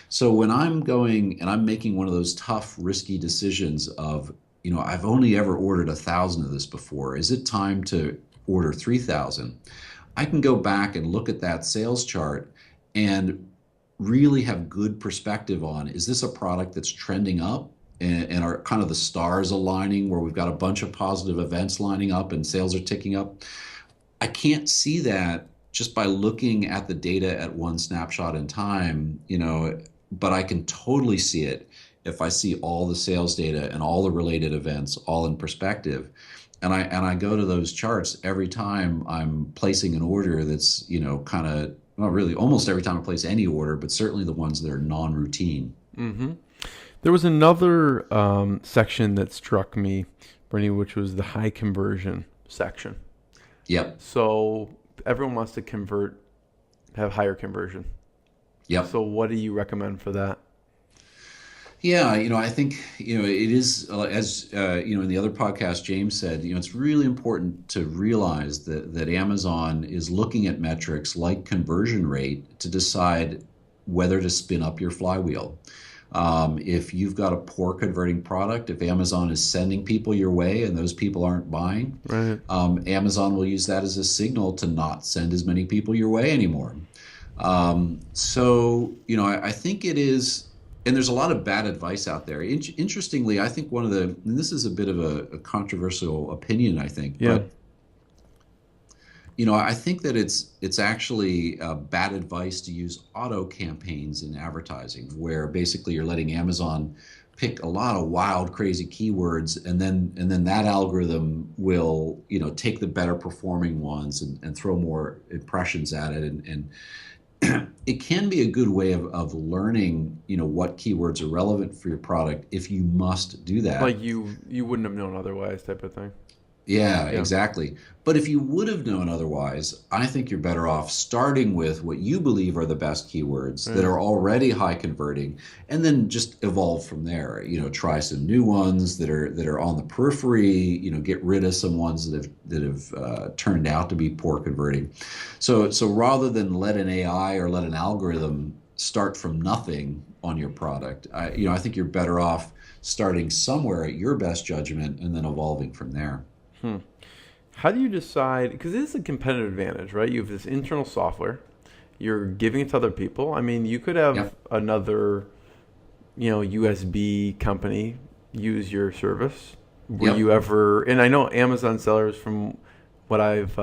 So when I'm going and I'm making one of those tough, risky decisions of, I've only ever ordered 1,000 of this before, is it time to order 3,000? I can go back and look at that sales chart and really have good perspective on, is this a product that's trending up and are kind of the stars aligning where we've got a bunch of positive events lining up and sales are ticking up? I can't see that just by looking at the data at one snapshot in time, but I can totally see it if I see all the sales data and all the related events all in perspective. And I go to those charts every time I'm placing an order that's, kind of, well, really almost every time I place any order, but certainly the ones that are non-routine. Mm-hmm. There was another section that struck me, Bernie, which was the high conversion section. Yep. So everyone wants to have higher conversion. Yep. So what do you recommend for that? Yeah, I think, it is, as, in the other podcast, James said, it's really important to realize that Amazon is looking at metrics like conversion rate to decide whether to spin up your flywheel. If you've got a poor converting product, if Amazon is sending people your way and those people aren't buying, right, Amazon will use that as a signal to not send as many people your way anymore. I think it is. And there's a lot of bad advice out there. Interestingly, I think and this is a bit of a controversial opinion, I think, but I think that it's actually bad advice to use auto campaigns in advertising, where basically you're letting Amazon pick a lot of wild, crazy keywords, and then that algorithm will take the better performing ones and throw more impressions at it and it can be a good way of learning, what keywords are relevant for your product if you must do that. Like you wouldn't have known otherwise type of thing. Yeah, exactly. But if you would have known otherwise, I think you're better off starting with what you believe are the best keywords that are already high converting, and then just evolve from there. Try some new ones that are on the periphery. Get rid of some ones that have turned out to be poor converting. So rather than let an AI or let an algorithm start from nothing on your product, I think you're better off starting somewhere at your best judgment and then evolving from there. How do you decide? Because it is a competitive advantage, right? You have this internal software. You're giving it to other people. I mean, you could have another, USB company use your service. Were you ever? And I know Amazon sellers, from what I've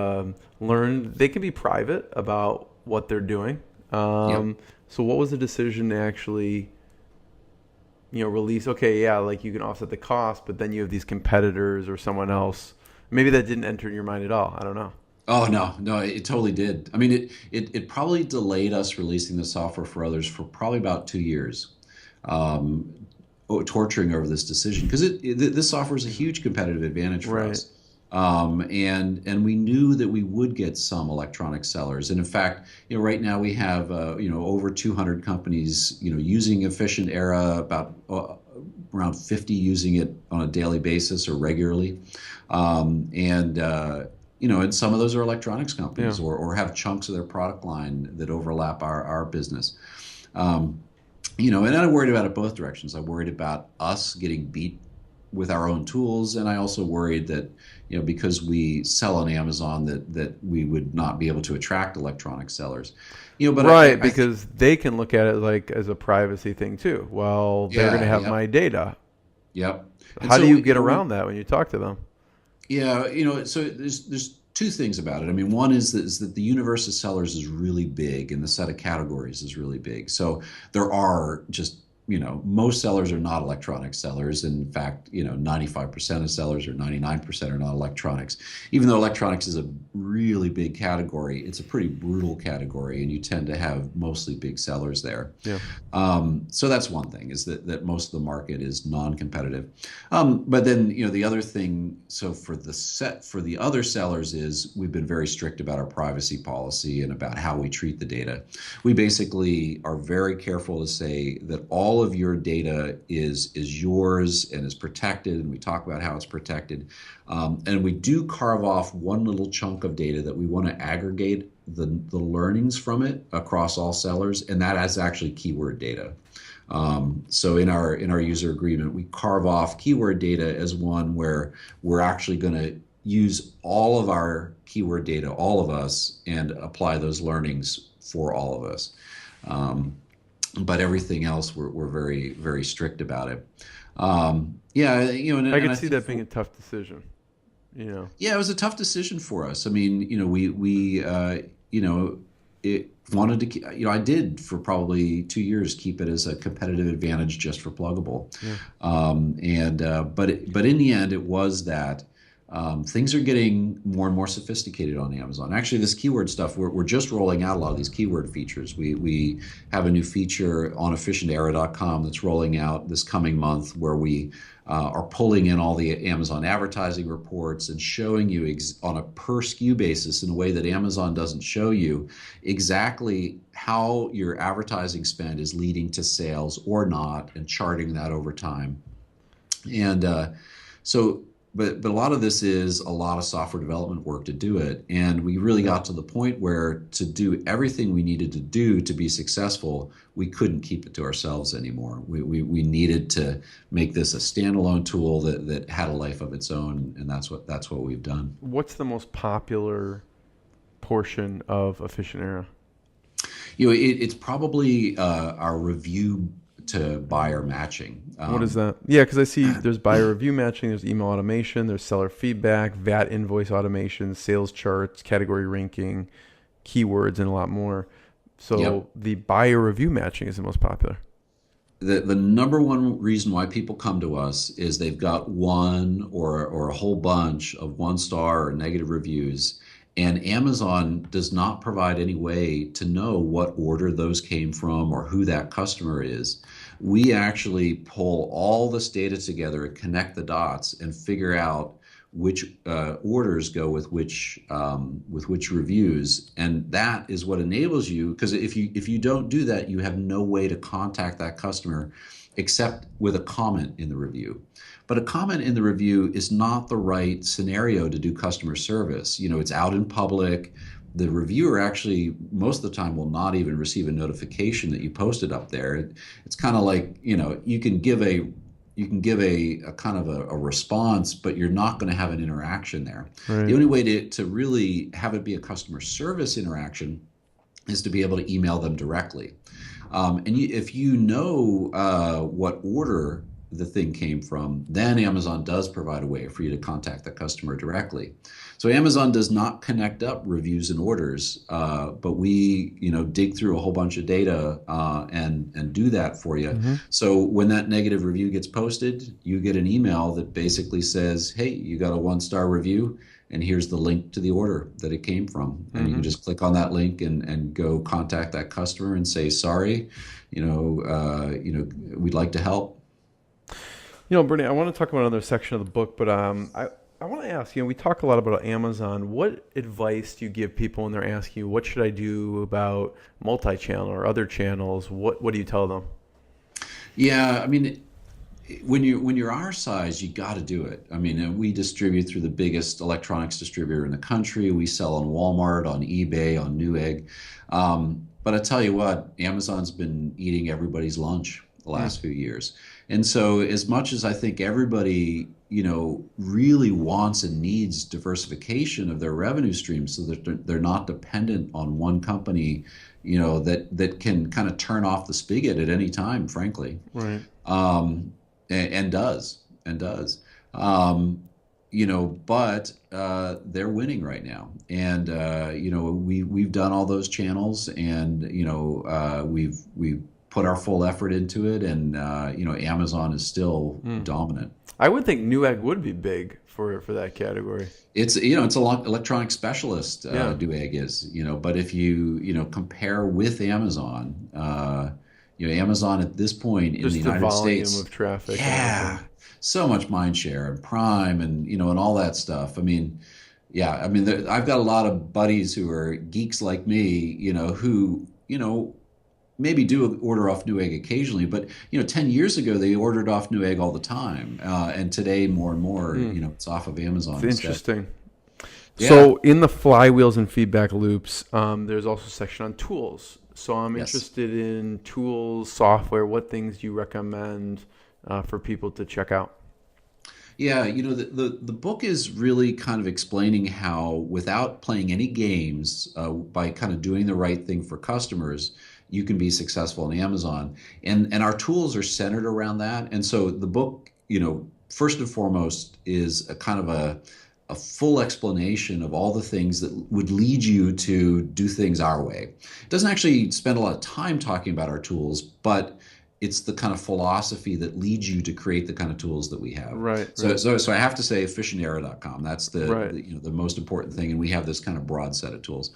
learned, they can be private about what they're doing. So what was the decision to actually, release? Okay, like you can offset the cost, but then you have these competitors or someone else. Maybe that didn't enter your mind at all. I don't know. Oh, no, it totally did. I mean, it probably delayed us releasing the software for others for probably about 2 years, torturing over this decision, because this software is a huge competitive advantage for us. And we knew that we would get some electronic sellers. And in fact, right now we have, over 200 companies, using Efficient Era, about around 50 using it on a daily basis or regularly. And some of those are electronics companies or have chunks of their product line that overlap our business. And I worried about it both directions. I worried about us getting beat with our own tools, and I also worried that, because we sell on Amazon, that we would not be able to attract electronic sellers. But Right, I think, because they can look at it like as a privacy thing too. Well, they're going to yeah, have yep, my data. yep. And How do so, you get around that when you talk to them? yeah, so there's two things about it. I mean, one is that the universe of sellers is really big, and the set of categories is really big. So there are just, most sellers are not electronic sellers. In fact, 95% of sellers or 99% are not electronics. Even though electronics is a really big category, it's a pretty brutal category, and you tend to have mostly big sellers there. Yeah. So that's one thing, is that most of the market is non-competitive. But then, the other thing, so for the other sellers, is we've been very strict about our privacy policy and about how we treat the data. We basically are very careful to say that all of your data is yours and is protected, and we talk about how it's protected. And we do carve off one little chunk of data that we want to aggregate the learnings from it across all sellers, and that is actually keyword data. So in our user agreement, we carve off keyword data as one where we're actually going to use all of our keyword data, all of us, and apply those learnings for all of us. But everything else, we're very, very strict about it. Yeah, and I could I see think that being a tough decision. yeah, it was a tough decision for us. I mean, we it wanted to, I did for probably 2 years keep it as a competitive advantage just for Plugable. Yeah. But in the end, it was that things are getting more and more sophisticated on Amazon. Actually, this keyword stuff, we're just rolling out a lot of these keyword features. We have a new feature on efficientera.com that's rolling out this coming month, where we are pulling in all the Amazon advertising reports and showing you on a per SKU basis, in a way that Amazon doesn't show you, exactly how your advertising spend is leading to sales or not, and charting that over time. And so but a lot of this is a lot of software development work to do it. And we really got to the point where, to do everything we needed to do to be successful, we couldn't keep it to ourselves anymore. We needed to make this a standalone tool that had a life of its own, and that's what we've done. What's the most popular portion of Efficient Era? It's probably our review to buyer matching. What is that? Yeah, because I see there's buyer review matching, there's email automation, there's seller feedback, VAT invoice automation, sales charts, category ranking, keywords, and a lot more. So Yep. The buyer review matching is the most popular. The number one reason why people come to us is they've got one or a whole bunch of 1-star or negative reviews, and Amazon does not provide any way to know what order those came from or who that customer is. We actually pull all this data together and connect the dots and figure out which orders go with which reviews, and that is what enables you. Because if you don't do that, you have no way to contact that customer except with a comment in the review. But a comment in the review is not the right scenario to do customer service. It's out in public. The reviewer actually, most of the time, will not even receive a notification that you posted up there. It's kind of like, you can give a kind of a response, but you're not going to have an interaction there. Right. The only way to really have it be a customer service interaction is to be able to email them directly. If you know what order the thing came from, then Amazon does provide a way for you to contact the customer directly. So Amazon does not connect up reviews and orders, but we, dig through a whole bunch of data and do that for you. Mm-hmm. So when that negative review gets posted, you get an email that basically says, "Hey, you got a 1-star review, and here's the link to the order that it came from." And you can just click on that link and go contact that customer and say, "Sorry, we'd like to help." Bernie, I want to talk about another section of the book, but I want to ask, we talk a lot about Amazon. What advice do you give people when they're asking you, what should I do about multi-channel or other channels? What do you tell them? Yeah, I mean, when you're our size, you got to do it. I mean, we distribute through the biggest electronics distributor in the country. We sell on Walmart, on eBay, on Newegg. But I tell you what, Amazon's been eating everybody's lunch the last few years. And so as much as I think everybody, really wants and needs diversification of their revenue streams so that they're not dependent on one company, that can kind of turn off the spigot at any time, frankly. Right. And does. But they're winning right now. And, we've done all those channels, and, we've put our full effort into it. And, Amazon is still dominant. I would think Newegg would be big for that category. It's a electronic specialist, Newegg is, but if you, compare with Amazon, Amazon at this point in Just the United volume States. of traffic. Yeah. So much mind share and Prime and and all that stuff. I mean, I've got a lot of buddies who are geeks like me, who maybe do order off Newegg occasionally, but 10 years ago they ordered off Newegg all the time, and today more and more, it's off of Amazon. It's instead. interesting. Yeah. So in the FlyWheels and Feedback Loops, there's also a section on tools. So I'm interested in tools, software. What things you recommend for people to check out? Yeah, the book is really kind of explaining how, without playing any games, by kind of doing the right thing for customers, you can be successful on Amazon. And our tools are centered around that. And so the book, first and foremost, is a kind of a full explanation of all the things that would lead you to do things our way. It doesn't actually spend a lot of time talking about our tools, but it's the kind of philosophy that leads you to create the kind of tools that we have. Right. So I have to say efficientera.com. That's Right. the most important thing, and we have this kind of broad set of tools.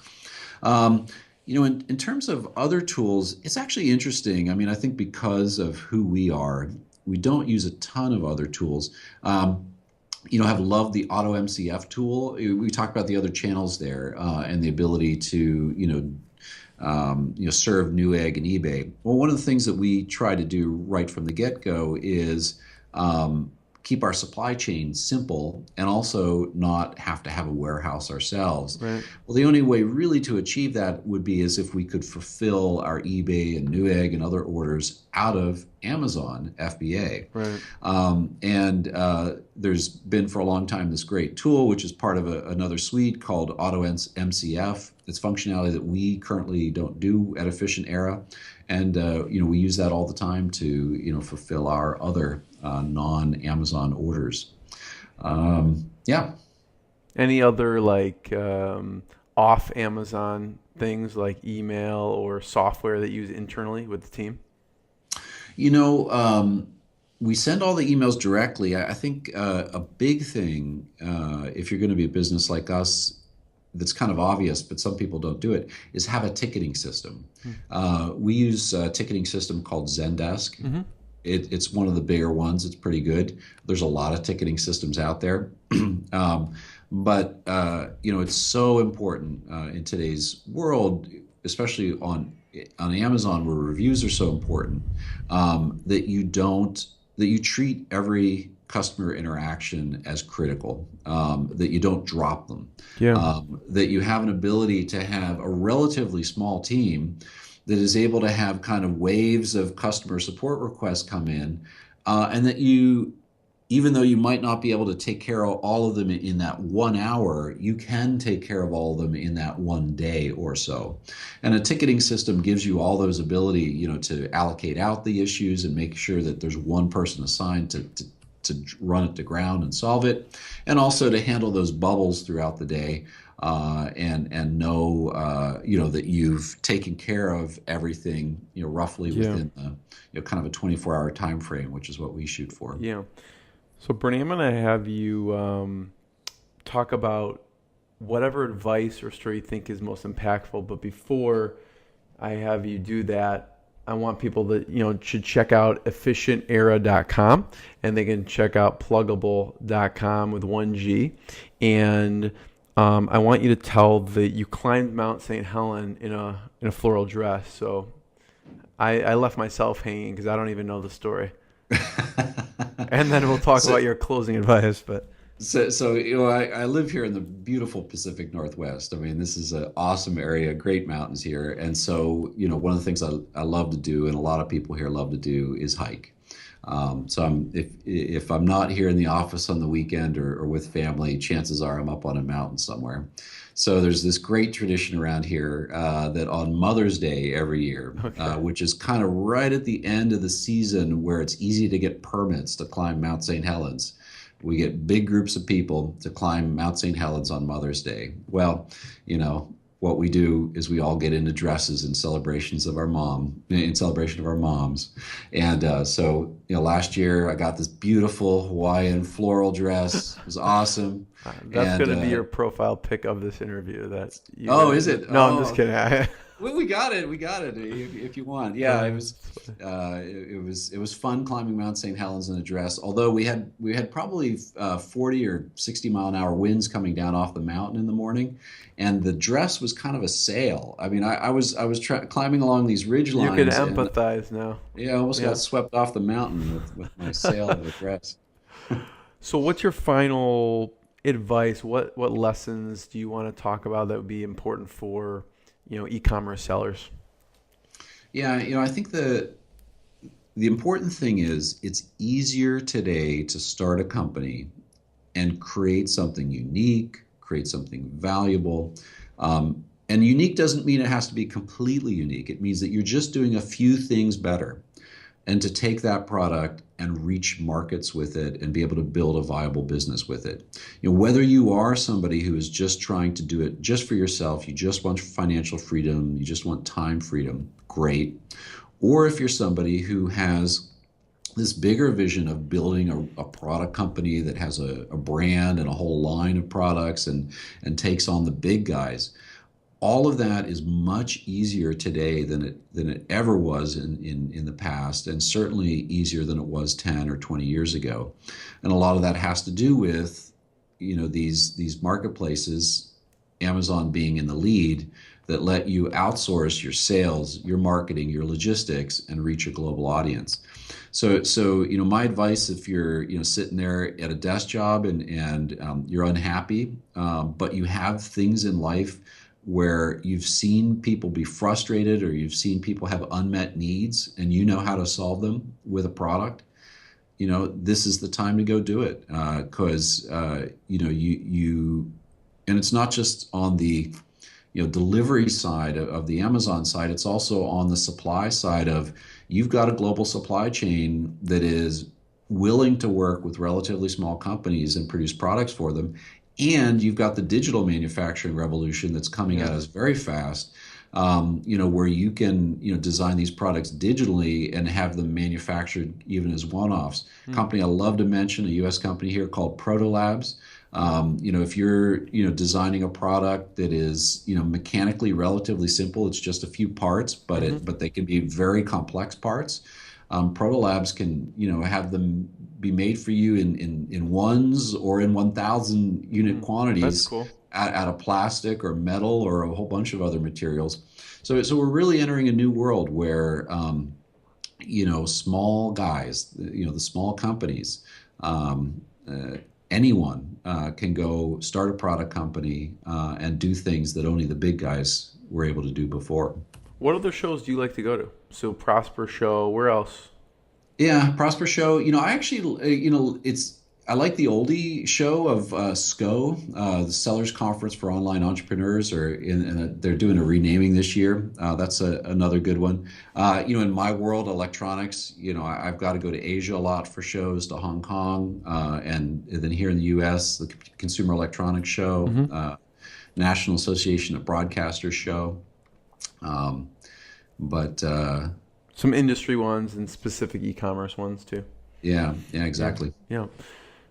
In terms of other tools, it's actually interesting. I mean, I think because of who we are, we don't use a ton of other tools. Have loved the Auto MCF tool. We talked about the other channels there, and the ability to serve Newegg and eBay. Well, one of the things that we try to do right from the get-go is keep our supply chain simple and also not have to have a warehouse ourselves. Right. Well, the only way really to achieve that would be as if we could fulfill our eBay and Newegg and other orders out of Amazon FBA. Right. There's been for a long time this great tool, which is part of another suite called Auto MCF. It's functionality that we currently don't do at Efficient Era. And, we use that all the time to, fulfill our other non-Amazon orders. Any other off Amazon things like email or software that you use internally with the team? We send all the emails directly. I think a big thing, if you're going to be a business like us, that's kind of obvious, but some people don't do it, is have a ticketing system. We use a ticketing system called Zendesk. Mm-hmm. It's one of the bigger ones. It's pretty good. There's a lot of ticketing systems out there. But it's so important in today's world, especially on Amazon, where reviews are so important, that you treat every customer interaction as critical, that you don't drop them, that you have an ability to have a relatively small team that is able to have kind of waves of customer support requests come in, and that even though you might not be able to take care of all of them in that 1 hour, you can take care of all of them in that 1 day or so. And a ticketing system gives you all those ability, to allocate out the issues and make sure that there's one person assigned to run it to ground and solve it, and also to handle those bubbles throughout the day, and know that you've taken care of everything roughly within kind of a 24-hour time frame, which is what we shoot for. Yeah. So Bernie, I'm going to have you talk about whatever advice or story you think is most impactful. But before I have you do that, I want people that should check out efficientera.com, and they can check out plugable.com with 1G. And I want you to tell that you climbed Mount St. Helen in a floral dress. So I left myself hanging because I don't even know the story. And then we'll talk about your closing advice. But So I live here in the beautiful Pacific Northwest. I mean, this is an awesome area, great mountains here. And so, one of the things I love to do, and a lot of people here love to do, is hike. So if I'm not here in the office on the weekend or with family, chances are I'm up on a mountain somewhere. So there's this great tradition around here that on Mother's Day every year, which is kind of right at the end of the season where it's easy to get permits to climb Mount St. Helens. We get big groups of people to climb Mount St. Helens on Mother's Day. Well, what we do is we all get into dresses in celebration of our moms. And so, last year I got this beautiful Hawaiian floral dress. It was awesome. That's going to be your profile pic of this interview. Is it? No, I'm just kidding. Well, we got it if you want. Yeah, it was fun climbing Mount St. Helens in a dress. Although we had probably 40 or 60 mile an hour winds coming down off the mountain in the morning, and the dress was kind of a sail. I mean, I was climbing along these ridge lines. You can empathize now. Yeah, I almost got swept off the mountain with my sail of the dress. So, what's your final advice? What lessons do you want to talk about that would be important for e-commerce sellers? Yeah, I think the important thing is it's easier today to start a company and create something unique, create something valuable. And unique doesn't mean it has to be completely unique. It means that you're just doing a few things better. And to take that product and reach markets with it and be able to build a viable business with it. Whether you are somebody who is just trying to do it just for yourself, you just want financial freedom, you just want time freedom, great. Or if you're somebody who has this bigger vision of building a product company that has a brand and a whole line of products and takes on the big guys. All of that is much easier today than it ever was in the past, and certainly easier than it was 10 or 20 years ago. And a lot of that has to do with, these marketplaces, Amazon being in the lead, that let you outsource your sales, your marketing, your logistics, and reach a global audience. So my advice, if you're sitting there at a desk job and you're unhappy, but you have things in life where you've seen people be frustrated or you've seen people have unmet needs and you know how to solve them with a product, this is the time to go do it. Because you and it's not just on the delivery side of the Amazon side, it's also on the supply side of you've got a global supply chain that is willing to work with relatively small companies and produce products for them. And you've got the digital manufacturing revolution that's coming at us very fast, where you can, design these products digitally and have them manufactured even as one-offs. Company I love to mention, a U.S. company here called Proto Labs. If you're, designing a product that is, mechanically relatively simple, it's just a few parts, but they can be very complex parts. Proto Labs can, have them be made for you in ones or in 1,000 unit quantities. That's cool. Out of plastic or metal or a whole bunch of other materials. So we're really entering a new world where, small guys, the small companies, anyone can go start a product company and do things that only the big guys were able to do before. What other shows do you like to go to? So Prosper Show, where else? Yeah, Prosper Show. I actually, I like the oldie show of SCO, the Sellers Conference for Online Entrepreneurs, they're doing a renaming this year. That's another good one. In my world, electronics, I've got to go to Asia a lot for shows, to Hong Kong, and then here in the U.S., the Consumer Electronics Show, National Association of Broadcasters Show. Some industry ones and specific e-commerce ones too. Yeah, exactly. Yeah.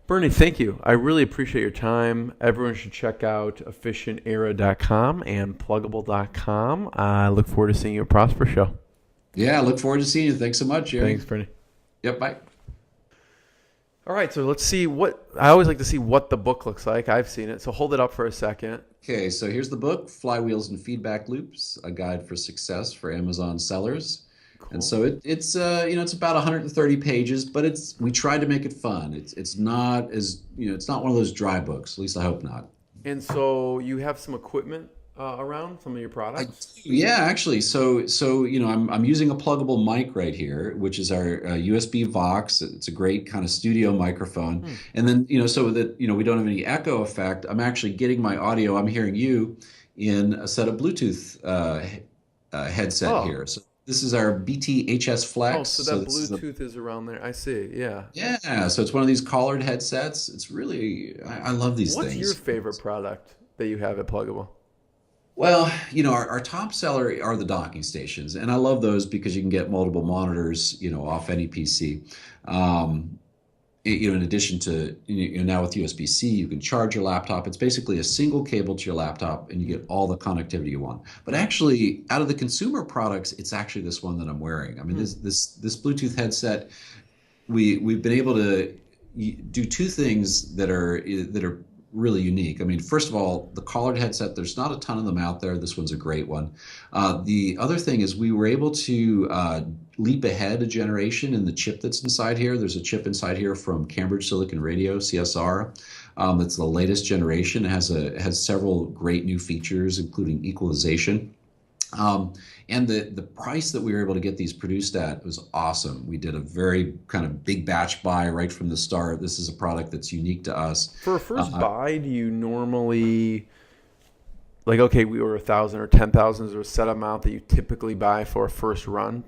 Bernie, thank you. I really appreciate your time. Everyone should check out efficientera.com and plugable.com. I look forward to seeing you at Prosper Show. Yeah, I look forward to seeing you. Thanks so much, Jerry. Thanks, Bernie. Yep, bye. All right, so let's see I always like to see what the book looks like. I've seen it, so hold it up for a second. Okay, so here's the book, FlyWheels and Feedback Loops, a guide for success for Amazon sellers. And so it's it's about 130 pages, but we tried to make it fun. It's not as it's not one of those dry books. At least I hope not. And so you have some equipment around some of your products? Yeah, actually. So I'm using a pluggable mic right here, which is our USB Vox. It's a great kind of studio microphone. And then so that we don't have any echo effect, I'm actually getting my audio. I'm hearing you in a set of Bluetooth headset here. So this is our BT-HS Flex. Oh, so that Bluetooth is around there. I see. Yeah. Yeah. So it's one of these collared headsets. It's really I love these things. What's your favorite product that you have at Plugable? Well, our top seller are the docking stations, and I love those because you can get multiple monitors, off any PC. In addition to, now with USB-C, you can charge your laptop. It's basically a single cable to your laptop, and you get all the connectivity you want. But actually, out of the consumer products, it's actually this one that I'm wearing. I mean, this Bluetooth headset, we've been able to do two things that are really unique. I mean, first of all, the collared headset, there's not a ton of them out there. This one's a great one. The other thing is we were able to leap ahead a generation in the chip that's inside here. There's a chip inside here from Cambridge Silicon Radio, CSR. That's the latest generation. It has several great new features, including equalization. And the price that we were able to get these produced at was awesome. We did a very kind of big batch buy right from the start. This is a product that's unique to us. For a first buy, do you normally, okay, we were 1,000 or 10,000, is there a set amount that you typically buy for a first run?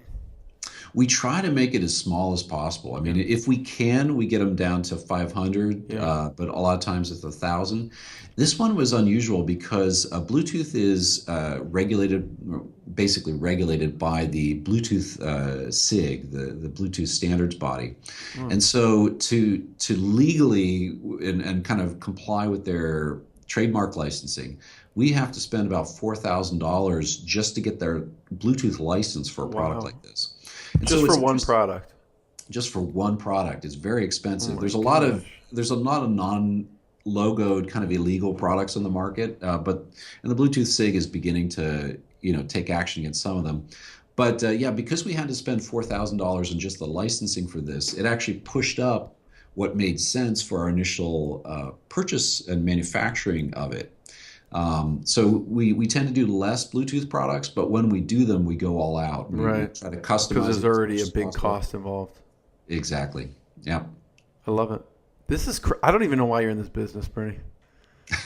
We try to make it as small as possible. I mean, if we can, we get them down to 500, but a lot of times it's 1,000. This one was unusual because Bluetooth is basically regulated by the Bluetooth SIG, the Bluetooth standards body. And so to legally and kind of comply with their trademark licensing, we have to spend about $4,000 just to get their Bluetooth license for a product like this. And just for one product. Just for one product, it's very expensive. There's a lot of non-logoed kind of illegal products on the market, and the Bluetooth SIG is beginning to take action against some of them. But because we had to spend $4,000 on just the licensing for this, it actually pushed up what made sense for our initial purchase and manufacturing of it. So we tend to do less Bluetooth products, but when we do them, we go all out. We try to customize. Because there's already a big cost involved. Exactly. Yeah. I love it. This is I don't even know why you're in this business, Bernie.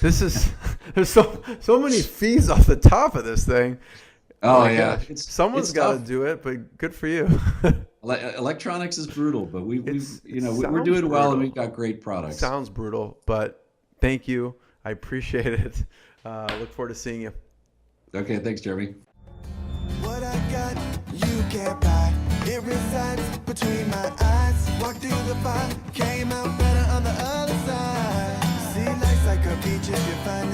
This is there's so many fees off the top of this thing. Oh yeah, someone's got to do it, but good for you. Electronics is brutal, but we're doing well, and we've got great products. Sounds brutal, but thank you. I appreciate it. Look forward to seeing you. Okay, thanks, Jeremy. What I got, you can't buy. It resides between my eyes. Walked through the fire, came out better on the other side. See, life's like a beach if you find